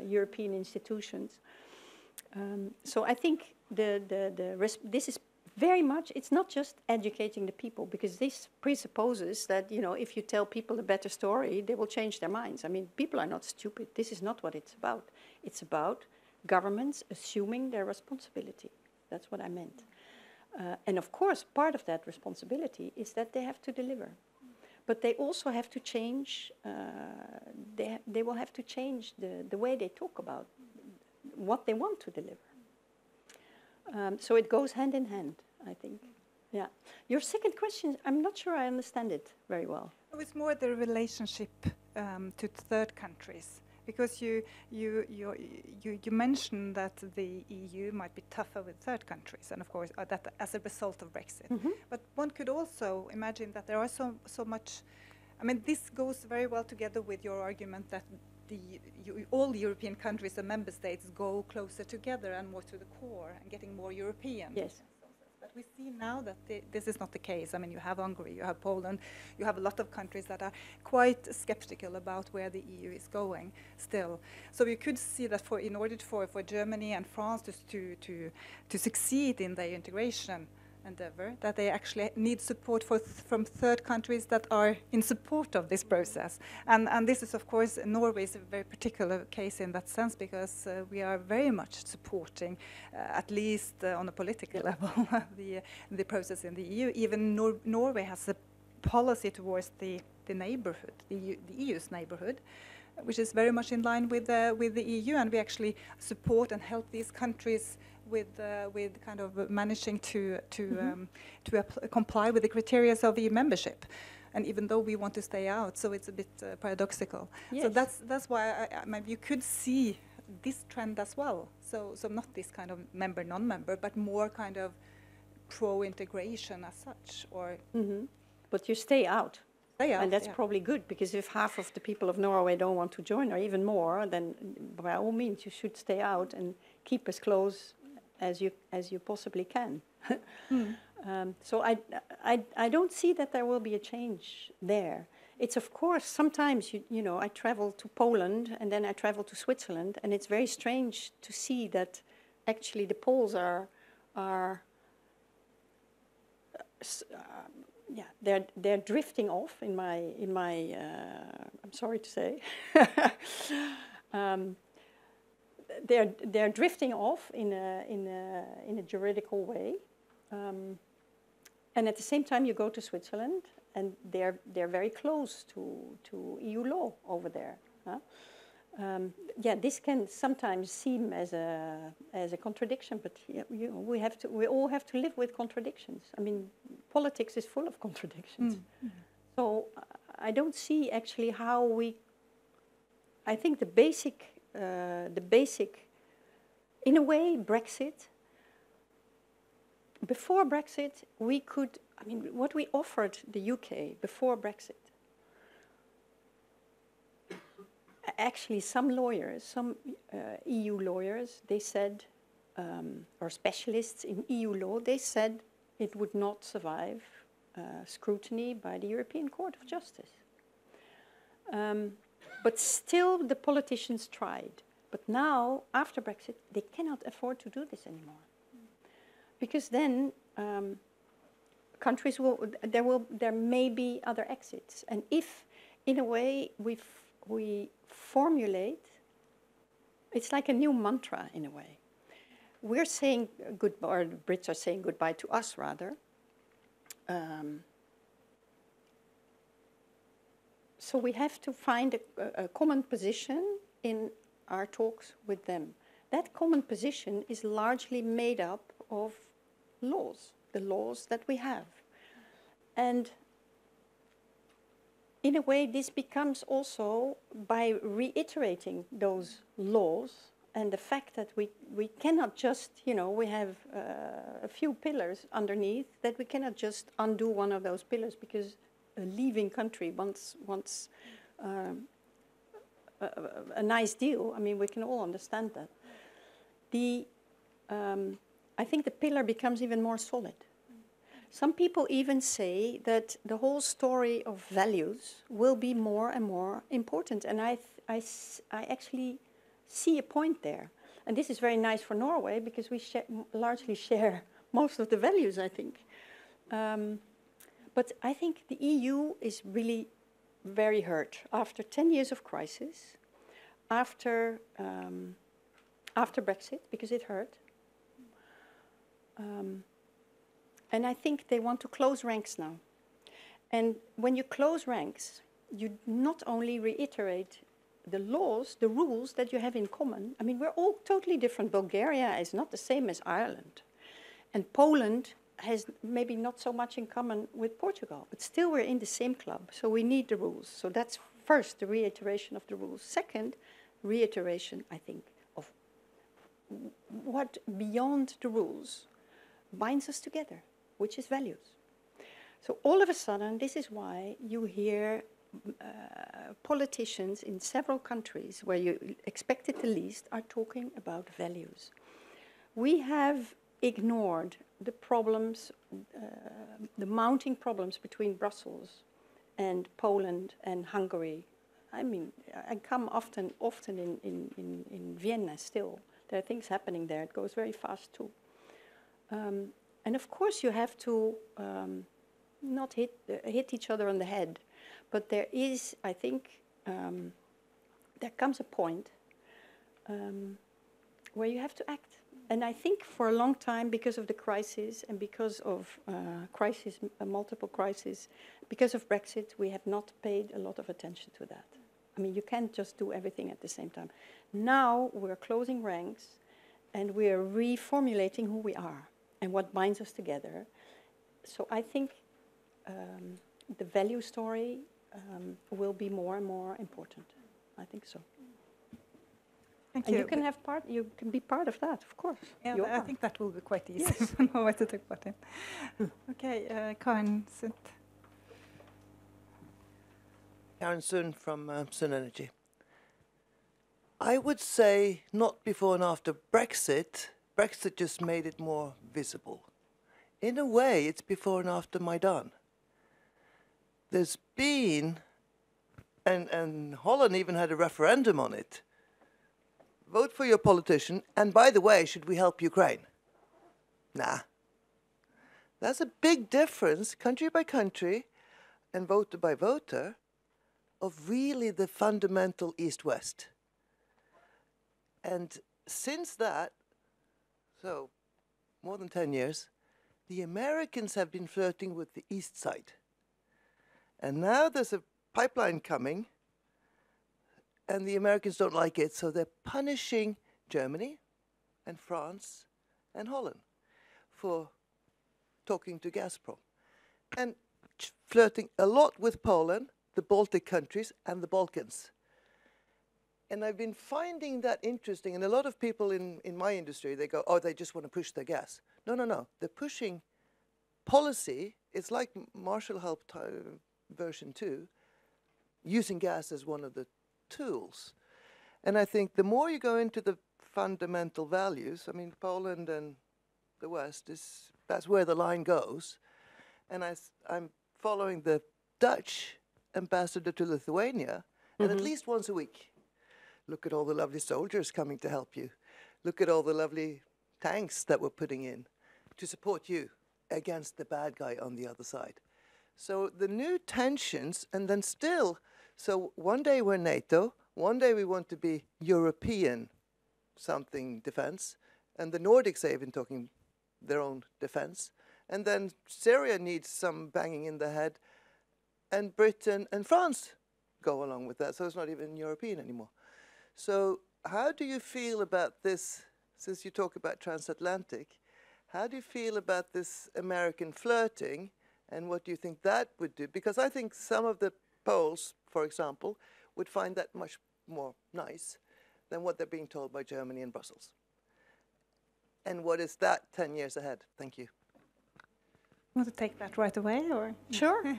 European institutions. So I think this is very much, it's not just educating the people, because this presupposes that, you know, if you tell people a better story, they will change their minds. I mean, people are not stupid. This is not what it's about. It's about governments assuming their responsibility. That's what I meant. And of course, part of that responsibility is that they have to deliver. But they also have to change, they will have to change the way they talk about what they want to deliver. So it goes hand in hand, I think. Yeah. Your second question, I'm not sure I understand it very well. It's more the relationship to third countries. Because you mentioned that the EU might be tougher with third countries, and of course that as a result of Brexit. But one could also imagine that there are so much. I mean, this goes very well together with your argument that all the European countries and member states go closer together and more to the core and getting more European. Yes. But we see now that this is not the case. I mean, you have Hungary, you have Poland, you have a lot of countries that are quite skeptical about where the EU is going still. So you could see that in order for Germany and France to succeed in their integration endeavor, that they actually need support from third countries that are in support of this process. And this is, of course, Norway is a very particular case in that sense, because we are very much supporting, at least on a political level, the process in the EU. Even Norway has a policy towards the neighborhood, the EU's neighborhood, which is very much in line with the EU, and we actually support and help these countries with kind of managing to comply with the criteria of EU membership, and even though we want to stay out, so it's a bit paradoxical. Yes. So that's why maybe you could see this trend as well. So not this kind of member non-member, but more kind of pro-integration as such, or. But you stay out. And that's probably good, because if half of the people of Norway don't want to join, or even more, then by all means you should stay out and keep as close as you possibly can. So I don't see that there will be a change there. It's of course, sometimes, you know, I travel to Poland and then I travel to Switzerland, and it's very strange to see that actually the poles are yeah, they're drifting off in my I'm sorry to say, they're drifting off in a juridical way, and at the same time you go to Switzerland and they're very close to EU law over there. Huh? Yeah, this can sometimes seem as a contradiction, but yeah, you know, we all have to live with contradictions. I mean, politics is full of contradictions. Mm-hmm. So I don't see actually how we. I think the basic, in a way, Brexit. Before Brexit, we could. I mean, what we offered the UK before Brexit. Actually, some lawyers, some EU lawyers, they said, or specialists in EU law, they said it would not survive scrutiny by the European Court of Justice. But still, the politicians tried. But now, after Brexit, they cannot afford to do this anymore, because then countries there may be other exits, and if, in a way, we formulate, it's like a new mantra in a way. We're saying goodbye, or the Brits are saying goodbye to us rather. So we have to find a common position in our talks with them. That common position is largely made up of laws, the laws that we have. And in a way, this becomes also, by reiterating those laws and the fact that we cannot just, you know, we have a few pillars underneath, that we cannot just undo one of those pillars because a leaving country wants a nice deal. I mean, we can all understand that. I think the pillar becomes even more solid. Some people even say that the whole story of values will be more and more important. And I actually see a point there. And this is very nice for Norway because we largely share most of the values, I think. But I think the EU is really very hurt after 10 years of crisis, after Brexit, because it hurt. And I think they want to close ranks now. And when you close ranks, you not only reiterate the laws, the rules that you have in common. I mean, we're all totally different. Bulgaria is not the same as Ireland. And Poland has maybe not so much in common with Portugal, but still we're in the same club. So we need the rules. So that's first, the reiteration of the rules. Second, reiteration, I think, of what beyond the rules binds us together, which is values. So all of a sudden, this is why you hear politicians in several countries where you expect it the least are talking about values. We have ignored the problems, the mounting problems between Brussels and Poland and Hungary. I mean, I come often in Vienna still. There are things happening there. It goes very fast too. And of course you have to not hit each other on the head, but there is, I think, there comes a point where you have to act. And I think for a long time, because of the crisis and because of multiple crises, because of Brexit, we have not paid a lot of attention to that. I mean, you can't just do everything at the same time. Now we're closing ranks and we're reformulating who we are and what binds us together. So I think the value story will be more and more important. I think so. Thank and you. You can be part of that, of course. Yeah, I think that will be quite easy. Yes. I know what to talk about it. Okay, Karen Sundt. Karen Sun from Sun Energy. I would say not before and after Brexit. Brexit just made it more visible. In a way, it's before and after Maidan. There's been and Holland even had a referendum on it. Vote for your politician, and by the way, should we help Ukraine? Nah. That's a big difference, country by country and voter by voter, of really the fundamental East-West. And since that, so more than 10 years, the Americans have been flirting with the East side. And now there's a pipeline coming, and the Americans don't like it, so they're punishing Germany and France and Holland for talking to Gazprom, and flirting a lot with Poland, the Baltic countries, and the Balkans. And I've been finding that interesting, and a lot of people in my industry, they go, oh, they just want to push their gas. No, no, no. They're pushing policy. It's like Marshall Help version 2, using gas as one of the tools. And I think the more you go into the fundamental values, I mean, Poland and the West, that's where the line goes. And I'm following the Dutch ambassador to Lithuania, and at least once a week, look at all the lovely soldiers coming to help you. Look at all the lovely tanks that we're putting in to support you against the bad guy on the other side. So the new tensions, and then still, so one day we're NATO, one day we want to be European something defense, and the Nordics are even talking their own defense, and then Syria needs some banging in the head, and Britain and France go along with that, so it's not even European anymore. So how do you feel about this, since you talk about transatlantic, how do you feel about this American flirting, and what do you think that would do? Because I think some of the Poles, for example, would find that much more nice than what they're being told by Germany and Brussels. And what is that 10 years ahead? Thank you. Want to take that right away, or? Sure.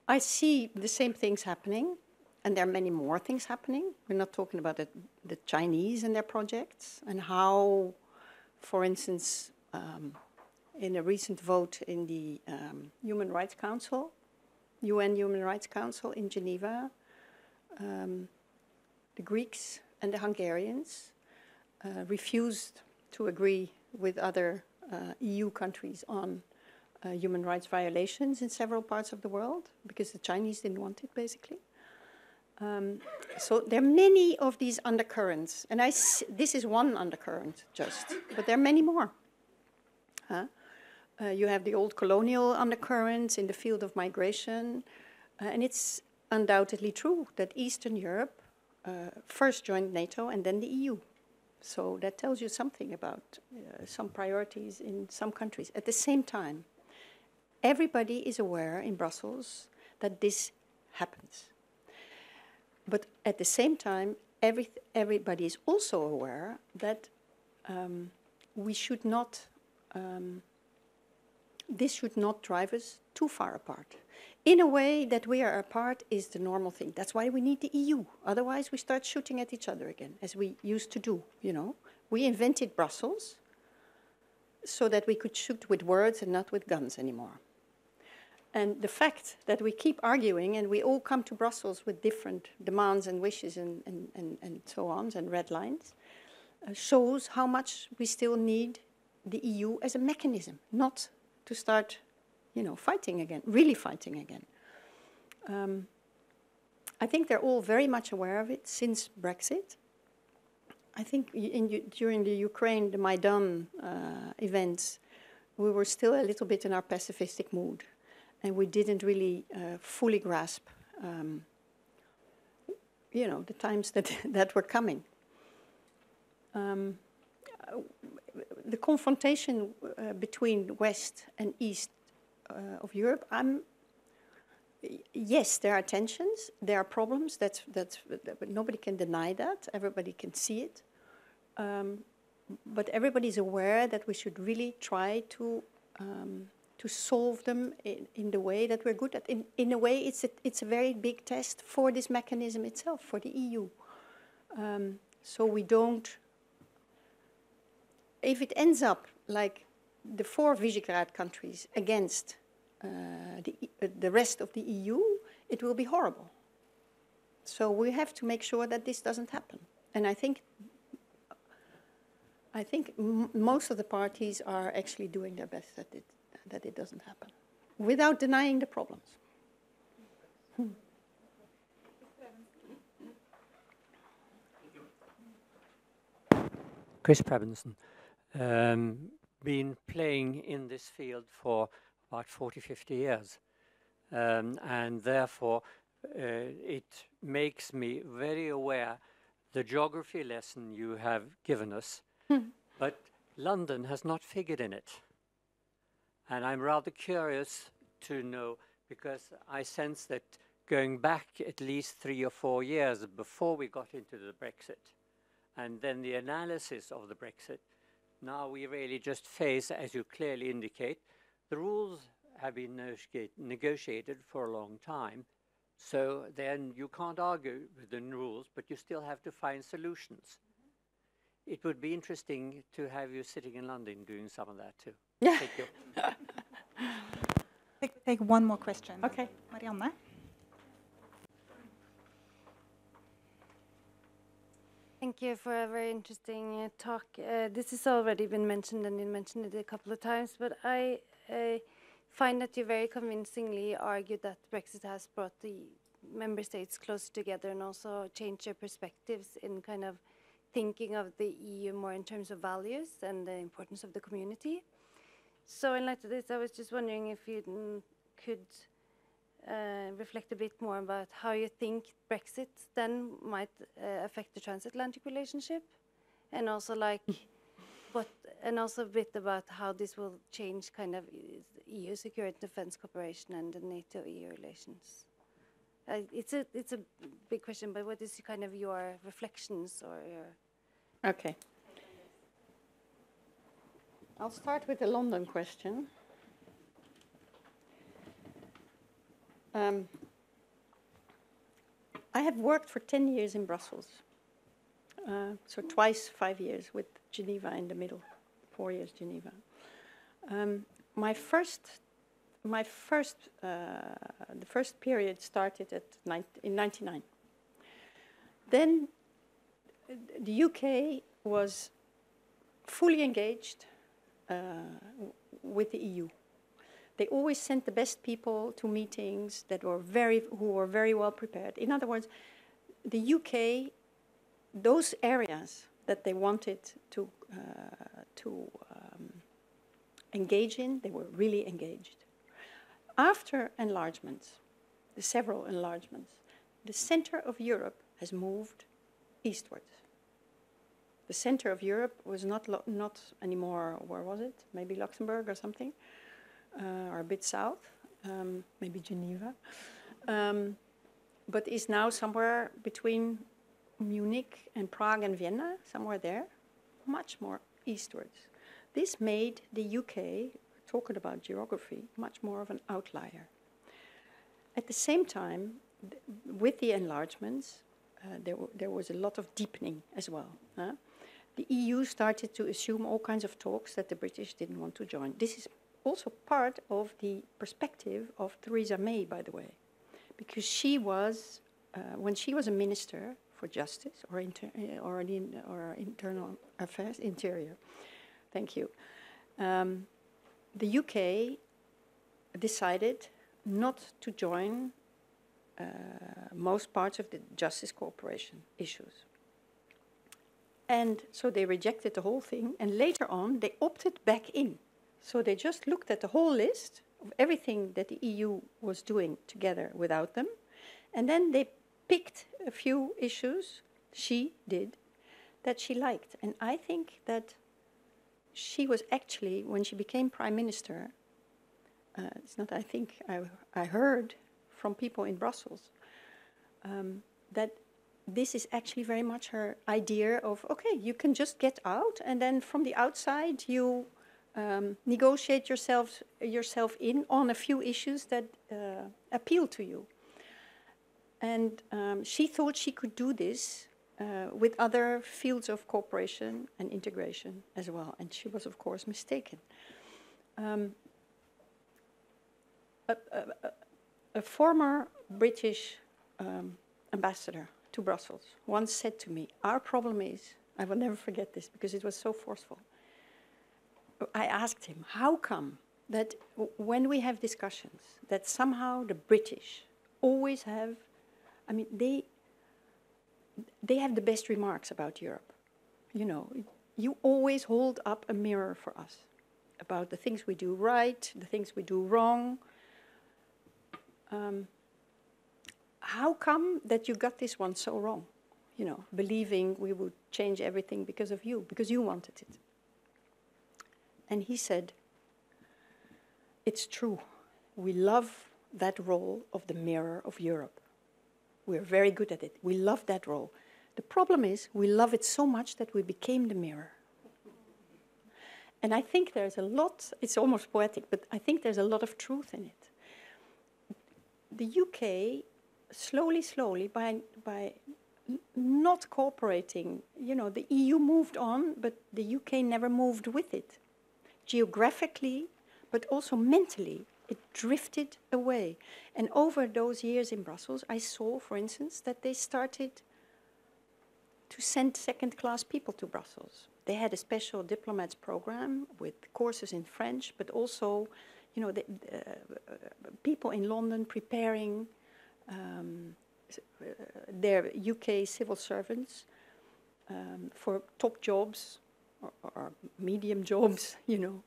I see the same things happening, and there are many more things happening. We're not talking about the Chinese and their projects, and how, for instance, in a recent vote in the Human Rights Council, UN Human Rights Council in Geneva, the Greeks and the Hungarians refused to agree with other EU countries on human rights violations in several parts of the world, because the Chinese didn't want it, basically. So there are many of these undercurrents, and this is one undercurrent just, but there are many more. You have the old colonial undercurrents in the field of migration, and it's undoubtedly true that Eastern Europe first joined NATO and then the EU. So that tells you something about some priorities in some countries. At the same time, everybody is aware in Brussels that this happens. But at the same time, everybody is also aware that we should not, this should not drive us too far apart. In a way that we are apart is the normal thing. That's why we need the EU. Otherwise, we start shooting at each other again, as we used to do, you know. We invented Brussels so that we could shoot with words and not with guns anymore. And the fact that we keep arguing and we all come to Brussels with different demands and wishes and so on, and red lines, shows how much we still need the EU as a mechanism, not to start, you know, fighting again, really fighting again. I think they're all very much aware of it since Brexit. I think during the Ukraine, the Maidan events, we were still a little bit in our pacifistic mood, and we didn't really fully grasp, you know, the times that were coming. The confrontation between West and East of Europe, yes, there are tensions, there are problems. That's nobody can deny that. Everybody can see it, but everybody's aware that we should really try to solve them in the way that we're good at. In a way, it's a very big test for this mechanism itself, for the EU. So we don't. If it ends up like the 4 Visegrad countries against the rest of the EU, it will be horrible. So we have to make sure that this doesn't happen. And I think most of the parties are actually doing their best that it doesn't happen, without denying the problems. Chris Prebenson, been playing in this field for about 40, 50 years. And therefore, it makes me very aware the geography lesson you have given us, but London has not figured in it. And I'm rather curious to know, because I sense that going back at least 3 or 4 years before we got into the Brexit, and then the analysis of the Brexit, now we really just face, as you clearly indicate, the rules have been negotiated for a long time. So then you can't argue with the rules, but you still have to find solutions. It would be interesting to have you sitting in London doing some of that too. Thank you. Take one more question. Okay. Marianne? Thank you for a very interesting talk. This has already been mentioned, and you mentioned it a couple of times, but I find that you very convincingly argued that Brexit has brought the member states closer together and also changed their perspectives in kind of thinking of the EU more in terms of values and the importance of the community. So in light of this, I was just wondering if you could reflect a bit more about how you think Brexit then might affect the transatlantic relationship, and also like and also a bit about how this will change kind of EU security and defense cooperation and the NATO-EU relations. It's a big question, but what is kind of your reflections or your... Okay. I'll start with the London question. I have worked for 10 years in Brussels, so twice 5 years with Geneva in the middle, 4 years Geneva. The first period started in 99. Then the UK was fully engaged with the EU. They always sent the best people to meetings who were very well prepared. In other words, the UK, those areas that they wanted to engage in, they were really engaged. After enlargements, the several enlargements, the center of Europe has moved eastwards. The center of Europe was not anymore, where was it? Maybe Luxembourg or something, or a bit south, maybe Geneva, but is now somewhere between Munich and Prague and Vienna, somewhere there, much more eastwards. This made the UK, talking about geography, much more of an outlier. At the same time, with the enlargements, there was a lot of deepening as well. The EU started to assume all kinds of talks that the British didn't want to join. This is also part of the perspective of Theresa May, by the way, because she was, when she was a minister for justice or internal affairs, interior, thank you, the UK decided not to join most parts of the justice cooperation issues. And so they rejected the whole thing, and later on they opted back in. So they just looked at the whole list of everything that the EU was doing together without them, and then they picked a few issues, she did, that she liked. And I think that she was actually, when she became Prime Minister, it's not I think, I heard from people in Brussels, that this is actually very much her idea of, okay, you can just get out, and then from the outside you negotiate yourself in on a few issues that appeal to you. And she thought she could do this with other fields of cooperation and integration as well, and she was, of course, mistaken. A former British ambassador to Brussels once said to me, our problem is, I will never forget this because it was so forceful. I asked him, how come that when we have discussions, that somehow the British always have, I mean, they have the best remarks about Europe. You know, you always hold up a mirror for us about the things we do right, the things we do wrong. How come that you got this one so wrong? You know, believing we would change everything because of you, because you wanted it. And he said, it's true. We love that role of the mirror of Europe. We're very good at it. We love that role. The problem is we love it so much that we became the mirror. And I think there's a lot, it's almost poetic, but I think there's a lot of truth in it. The UK, slowly, by not cooperating, you know, the EU moved on, but the UK never moved with it. Geographically, but also mentally, it drifted away. And over those years in Brussels, I saw, for instance, that they started to send second-class people to Brussels. They had a special diplomats program with courses in French, but also, you know, people in London preparing their UK civil servants for top jobs or medium jobs, you know,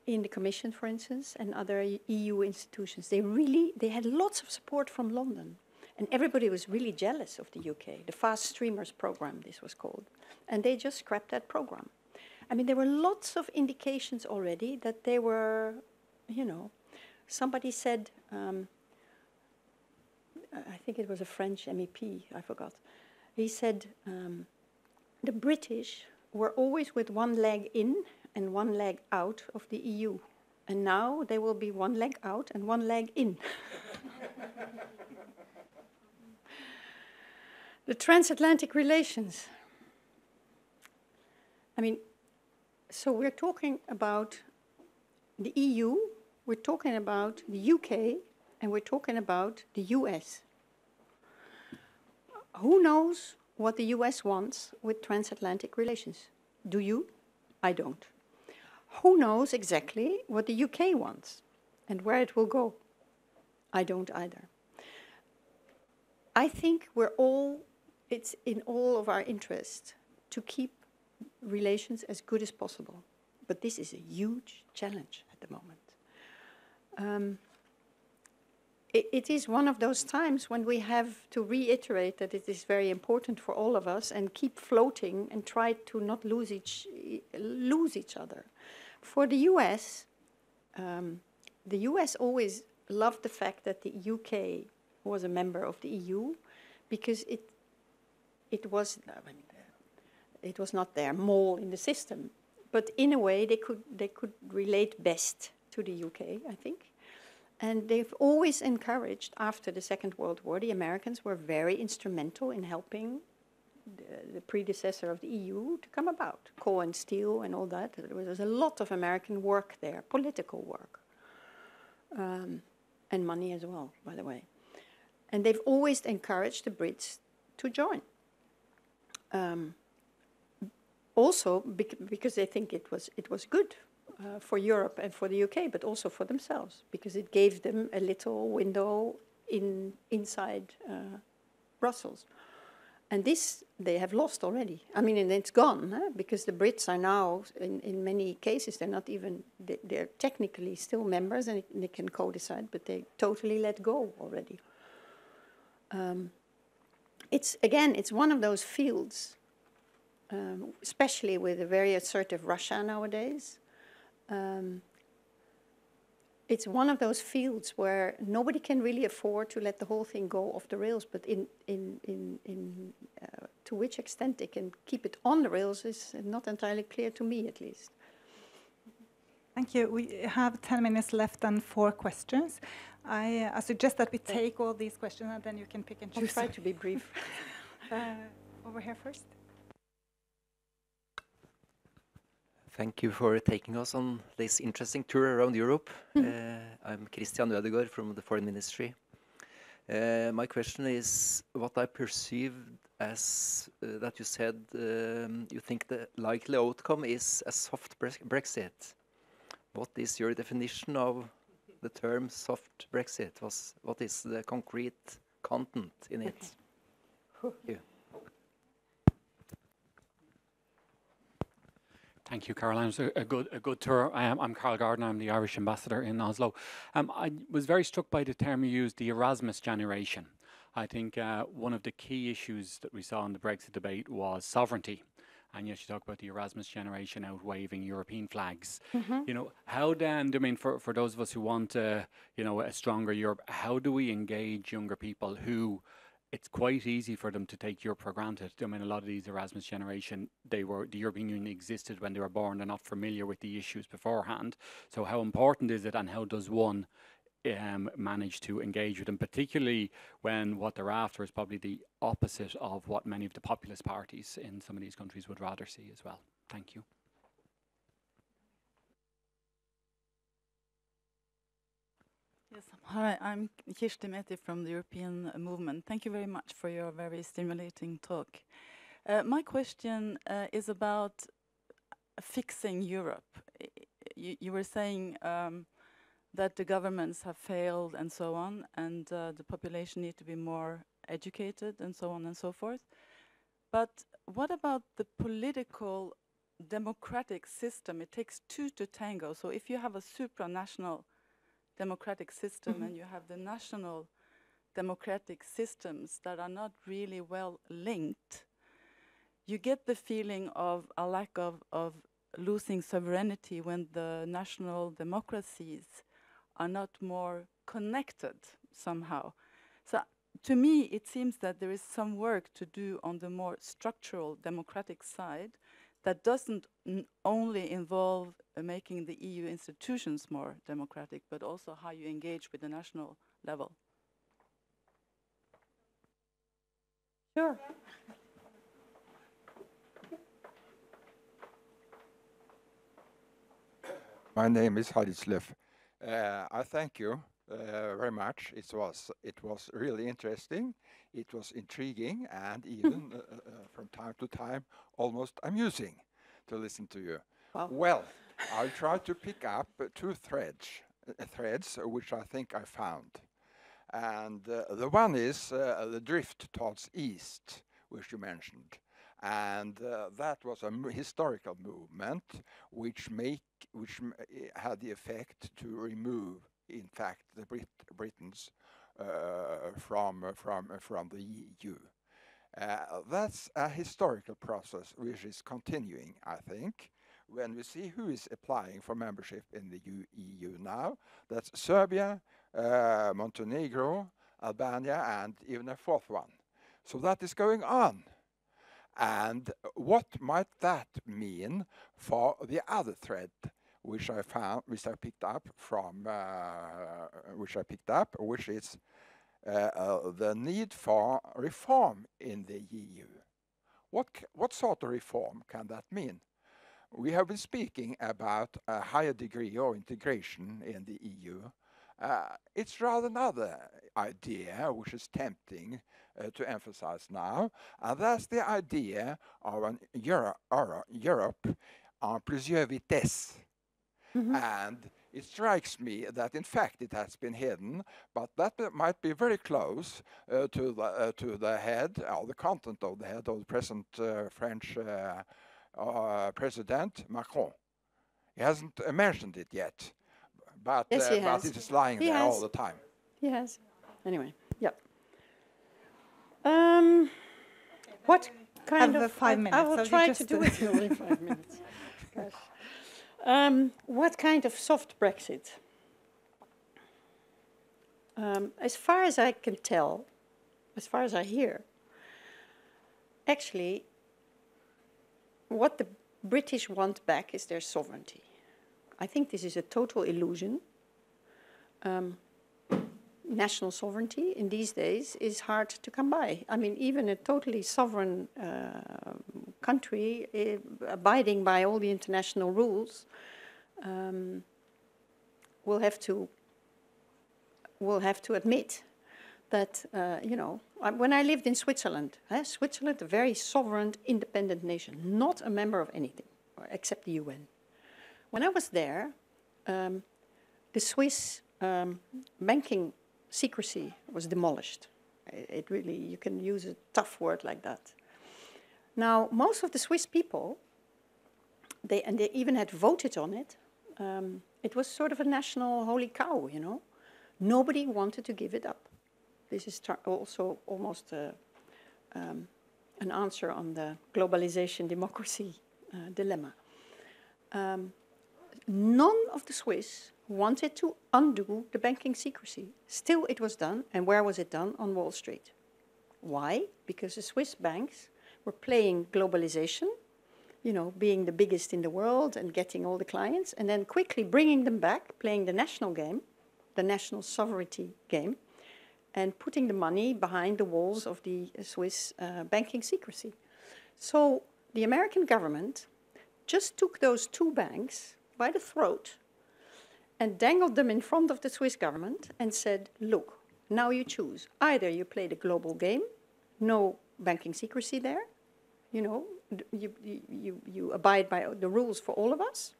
in the Commission, for instance, and other EU institutions. They had lots of support from London. And everybody was really jealous of the UK, the Fast Streamers program, this was called. And they just scrapped that program. I mean, there were lots of indications already that they were, you know, somebody said, I think it was a French MEP, I forgot. He said, the British were always with one leg in and one leg out of the EU. And now they will be one leg out and one leg in. The transatlantic relations. I mean, so we're talking about the EU, we're talking about the UK, and we're talking about the US. Who knows what the US wants with transatlantic relations? Do you? I don't. Who knows exactly what the UK wants and where it will go? I don't either. I think it's in all of our interest to keep relations as good as possible. But this is a huge challenge at the moment. It is one of those times when we have to reiterate that it is very important for all of us and keep floating and try to not lose each other. For the US always loved the fact that the UK was a member of the EU because it was not their mole in the system, but in a way they could relate best to the UK, I think. And they've always encouraged, after the Second World War, the Americans were very instrumental in helping the predecessor of the EU to come about, coal and steel and all that. There was a lot of American work there, political work, and money as well, by the way. And they've always encouraged the Brits to join. Also because they think it was good for Europe and for the UK, but also for themselves, because it gave them a little window inside Brussels. And this they have lost already. I mean, and it's gone, because the Brits are now, in many cases, they're technically still members and they can co-decide, but they totally let go already. It's one of those fields, especially with a very assertive Russia nowadays. It's one of those fields where nobody can really afford to let the whole thing go off the rails, but to which extent they can keep it on the rails is not entirely clear to me, at least. Thank you. We have 10 minutes left and 4 questions. I suggest that we take all these questions and then you can pick and choose. I'll try to be brief. Over here first. Thank you for taking us on this interesting tour around Europe. I'm Christian Ødegaard from the Foreign Ministry. My question is what I perceived as that you said you think the likely outcome is a soft Brexit. What is your definition of the term soft Brexit? What is the concrete content in it? Yeah. Thank you, Caroline. It was a good tour. I'm Carl Gardner. I'm the Irish ambassador in Oslo. I was very struck by the term you used, the Erasmus generation. I think one of the key issues that we saw in the Brexit debate was sovereignty. And yet you talk about the Erasmus generation out waving European flags. You know, how then, I mean, for those of us who want, you know, a stronger Europe, how do we engage younger people who it's quite easy for them to take Europe for granted? I mean, a lot of these Erasmus generation, the European Union existed when they were born. They're not familiar with the issues beforehand. So how important is it, and how does one manage to engage with them, particularly when what they're after is probably the opposite of what many of the populist parties in some of these countries would rather see as well? Thank you. Yes, hi, I'm Kirsti Mehti from the European Movement. Thank you very much for your very stimulating talk. My question is about fixing Europe. You were saying that the governments have failed and so on, and the population need to be more educated and so on and so forth. But what about the political democratic system? It takes two to tango. So if you have a supranational democratic system and you have the national democratic systems that are not really well linked, you get the feeling of a lack of losing sovereignty when the national democracies are not more connected somehow. So to me, it seems that there is some work to do on the more structural democratic side that doesn't only involve making the EU institutions more democratic, but also how you engage with the national level. Sure. My name is Hadislev. I thank you very much. It was really interesting. It was intriguing and even from time to time almost amusing to listen to you. Wow. Well, I'll try to pick up two threads which I think I found. And the one is the drift towards east, which you mentioned. And that was a historical movement which had the effect to remove, in fact, the Britons from the EU. That's a historical process which is continuing, I think. When we see who is applying for membership in the EU now, that's Serbia, Montenegro, Albania, and even a fourth one. So that is going on. And what might that mean for the other thread, which I picked up, which is the need for reform in the EU? What sort of reform can that mean? We have been speaking about a higher degree of integration in the EU. It's rather another idea which is tempting to emphasize now, and that's the idea of an Europe en plusieurs vitesses. And it strikes me that in fact it has been hidden, but that might be very close to the head, or the content of the head of the present French President Macron. He hasn't mentioned it yet, but, yes, but it is lying there all the time. He has. Anyway, yep. What kind of 5 minutes? I will try to do it in only 5 minutes. Gosh. What kind of soft Brexit? As far as I can tell, as far as I hear, actually, what the British want back is their sovereignty. I think this is a total illusion. National sovereignty in these days is hard to come by. I mean, even a totally sovereign country abiding by all the international rules will have to admit that, you know, when I lived in Switzerland, Switzerland, a very sovereign, independent nation, not a member of anything except the UN. When I was there, the Swiss banking secrecy was demolished. It really, you can use a tough word like that. Now, most of the Swiss people, they even had voted on it. It was sort of a national holy cow, you know. Nobody wanted to give it up. This is also almost an answer on the globalization democracy dilemma. None of the Swiss wanted to undo the banking secrecy. Still, it was done. And where was it done? On Wall Street. Why? Because the Swiss banks were playing globalization, you know, being the biggest in the world and getting all the clients, and then quickly bringing them back, playing the national game, the national sovereignty game, and putting the money behind the walls of the Swiss banking secrecy. So the American government just took those two banks by the throat and dangled them in front of the Swiss government and said, look, now you choose. Either you play the global game, no banking secrecy there, you know, you abide by the rules for all of us,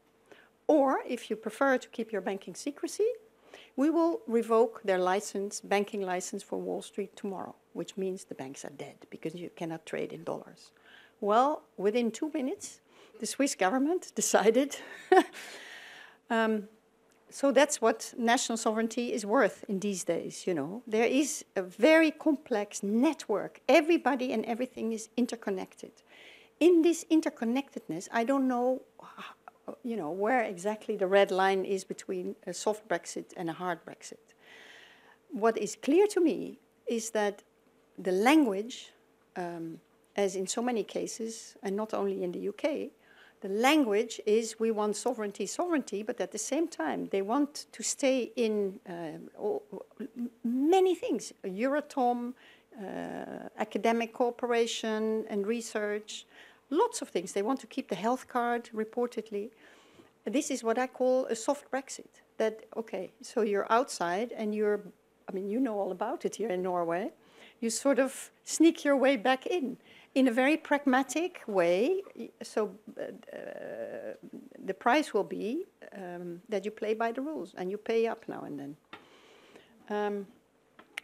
or if you prefer to keep your banking secrecy, we will revoke their license, banking license for Wall Street tomorrow, which means the banks are dead because you cannot trade in dollars. Well, within 2 minutes, the Swiss government decided. So that's what national sovereignty is worth in these days, you know. There is a very complex network. Everybody and everything is interconnected. In this interconnectedness, I don't know, you know, where exactly the red line is between a soft Brexit and a hard Brexit. What is clear to me is that the language, as in so many cases, and not only in the UK, the language is we want sovereignty, sovereignty, but at the same time, they want to stay in many things, Eurozone, academic cooperation and research, lots of things. They want to keep the health card, reportedly. This is what I call a soft Brexit. That, okay, so you're outside and you're, I mean, you know all about it here in Norway. You sort of sneak your way back in a very pragmatic way. So the price will be that you play by the rules and you pay up now and then.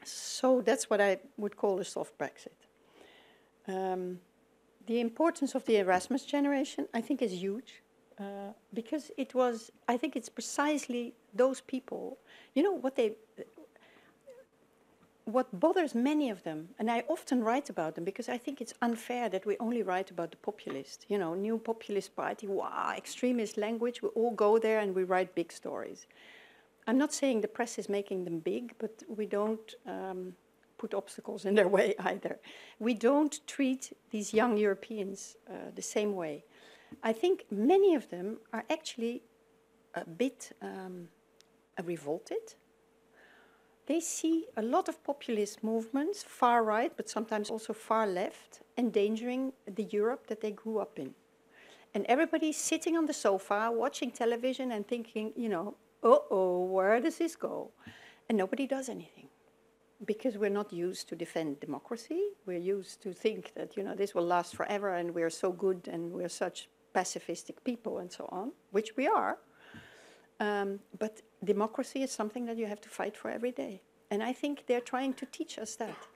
So that's what I would call a soft Brexit. The importance of the Erasmus generation, I think, is huge because it was, I think it's precisely those people, you know, what bothers many of them, and I often write about them because I think it's unfair that we only write about the populist, you know, new populist party, wow, extremist language, we all go there and we write big stories. I'm not saying the press is making them big, but we don't put obstacles in their way either. We don't treat these young Europeans the same way. I think many of them are actually a bit revolted. They see a lot of populist movements, far right, but sometimes also far left, endangering the Europe that they grew up in. And everybody's sitting on the sofa, watching television and thinking, you know, uh-oh, where does this go? And nobody does anything. Because we're not used to defend democracy. We're used to think that, you know, this will last forever and we're so good and we're such pacifistic people and so on, which we are. But democracy is something that you have to fight for every day. And I think they're trying to teach us that.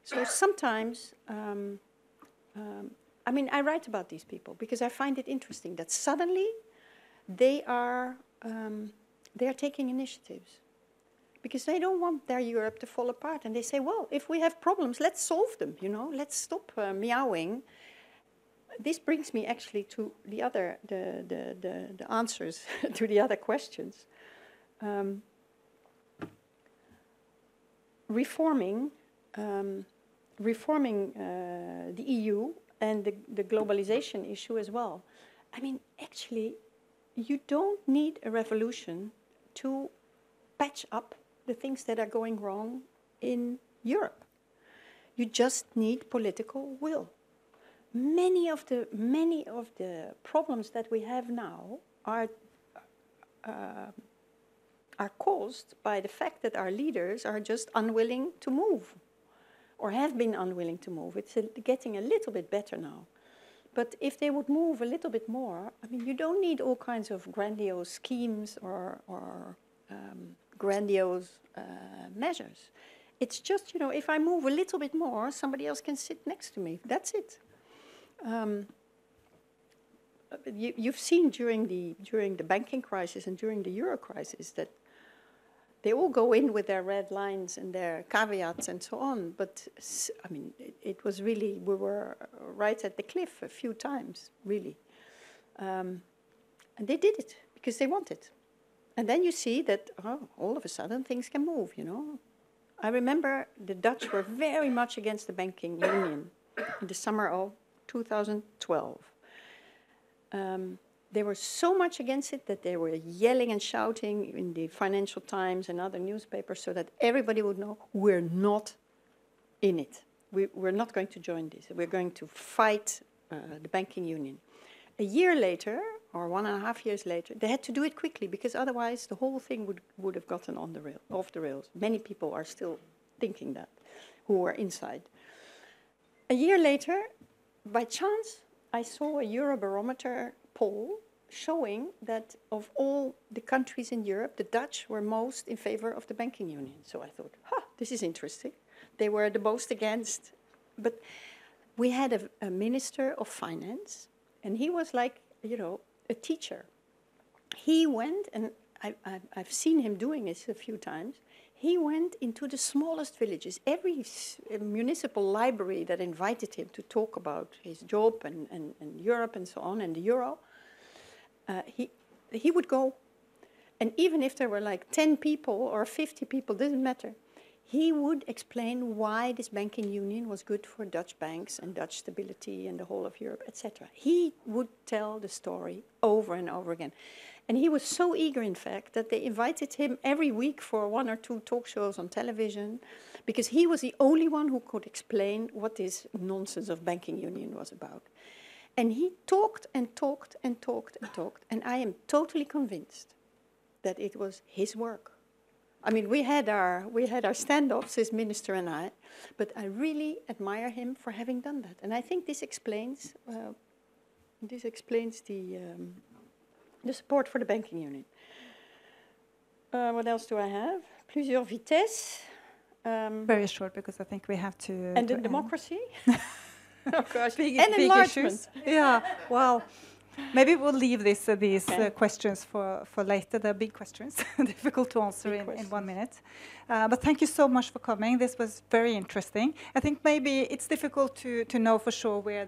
So sometimes, I mean, I write about these people because I find it interesting that suddenly they are taking initiatives. Because they don't want their Europe to fall apart. And they say, well, if we have problems, let's solve them, you know, let's stop meowing. This brings me actually to the other, the answers to the other questions. Reforming the EU and the globalization issue as well. I mean, actually, you don't need a revolution to patch up the things that are going wrong in Europe. You just need political will. Many of the problems that we have now are are caused by the fact that our leaders are just unwilling to move, or have been unwilling to move. It's getting a little bit better now. But if they would move a little bit more, I mean, you don't need all kinds of grandiose schemes or grandiose measures. It's just, you know, if I move a little bit more, somebody else can sit next to me. That's it. You've seen during the banking crisis and during the Euro crisis that they all go in with their red lines and their caveats and so on. But, I mean, it was really, we were right at the cliff a few times, really. And they did it because they wanted. And then you see that, oh, all of a sudden things can move, you know. I remember the Dutch were very much against the banking union in the summer of 2012. They were so much against it that they were yelling and shouting in the Financial Times and other newspapers so that everybody would know we're not in it. We're not going to join this. We're going to fight the banking union. A year later, or 1.5 years later, they had to do it quickly because otherwise the whole thing would have gotten off the rails. Many people are still thinking that, who were inside. A year later, by chance, I saw a Eurobarometer poll showing that of all the countries in Europe, the Dutch were most in favor of the banking union. So I thought, this is interesting. They were the most against. But we had a minister of finance, and he was like, you know, a teacher. He went, and I've seen him doing this a few times, he went into the smallest villages. Every municipal library that invited him to talk about his job and Europe and so on, and the euro, he would go. And even if there were like 10 people or 50 people, doesn't matter, he would explain why this banking union was good for Dutch banks and Dutch stability and the whole of Europe, etc. He would tell the story over and over again. And he was so eager, in fact, that they invited him every week for 1 or 2 talk shows on television, because he was the only one who could explain what this nonsense of banking union was about. And he talked and talked and talked and talked, and I am totally convinced that it was his work. I mean, we had our standoffs, his minister and I, but I really admire him for having done that. And I think this explains the support for the banking union. What else do I have? Plusieurs vitesses. Very short, because I think we have to... And the democracy? Oh gosh, big enlargement. Issues. Yeah, well, maybe we'll leave these questions for later. They're big questions, difficult to answer in 1 minute. But thank you so much for coming. This was very interesting. I think maybe it's difficult to know for sure where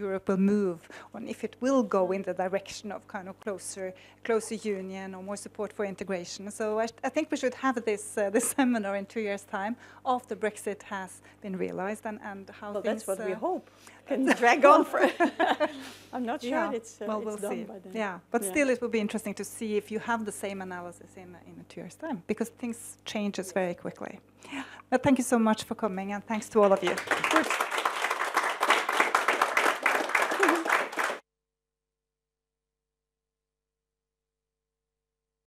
Europe will move, or if it will go in the direction of kind of closer union or more support for integration. So I think we should have this seminar in 2 years' time after Brexit has been realized and how well, things... that's what we hope. Can drag on for... I'm not sure it's well, we'll done see. by then. Yeah, but still it will be interesting to see if you have the same analysis in 2 years' time, because things changes very quickly. Yeah. But thank you so much for coming, and thanks to all of you.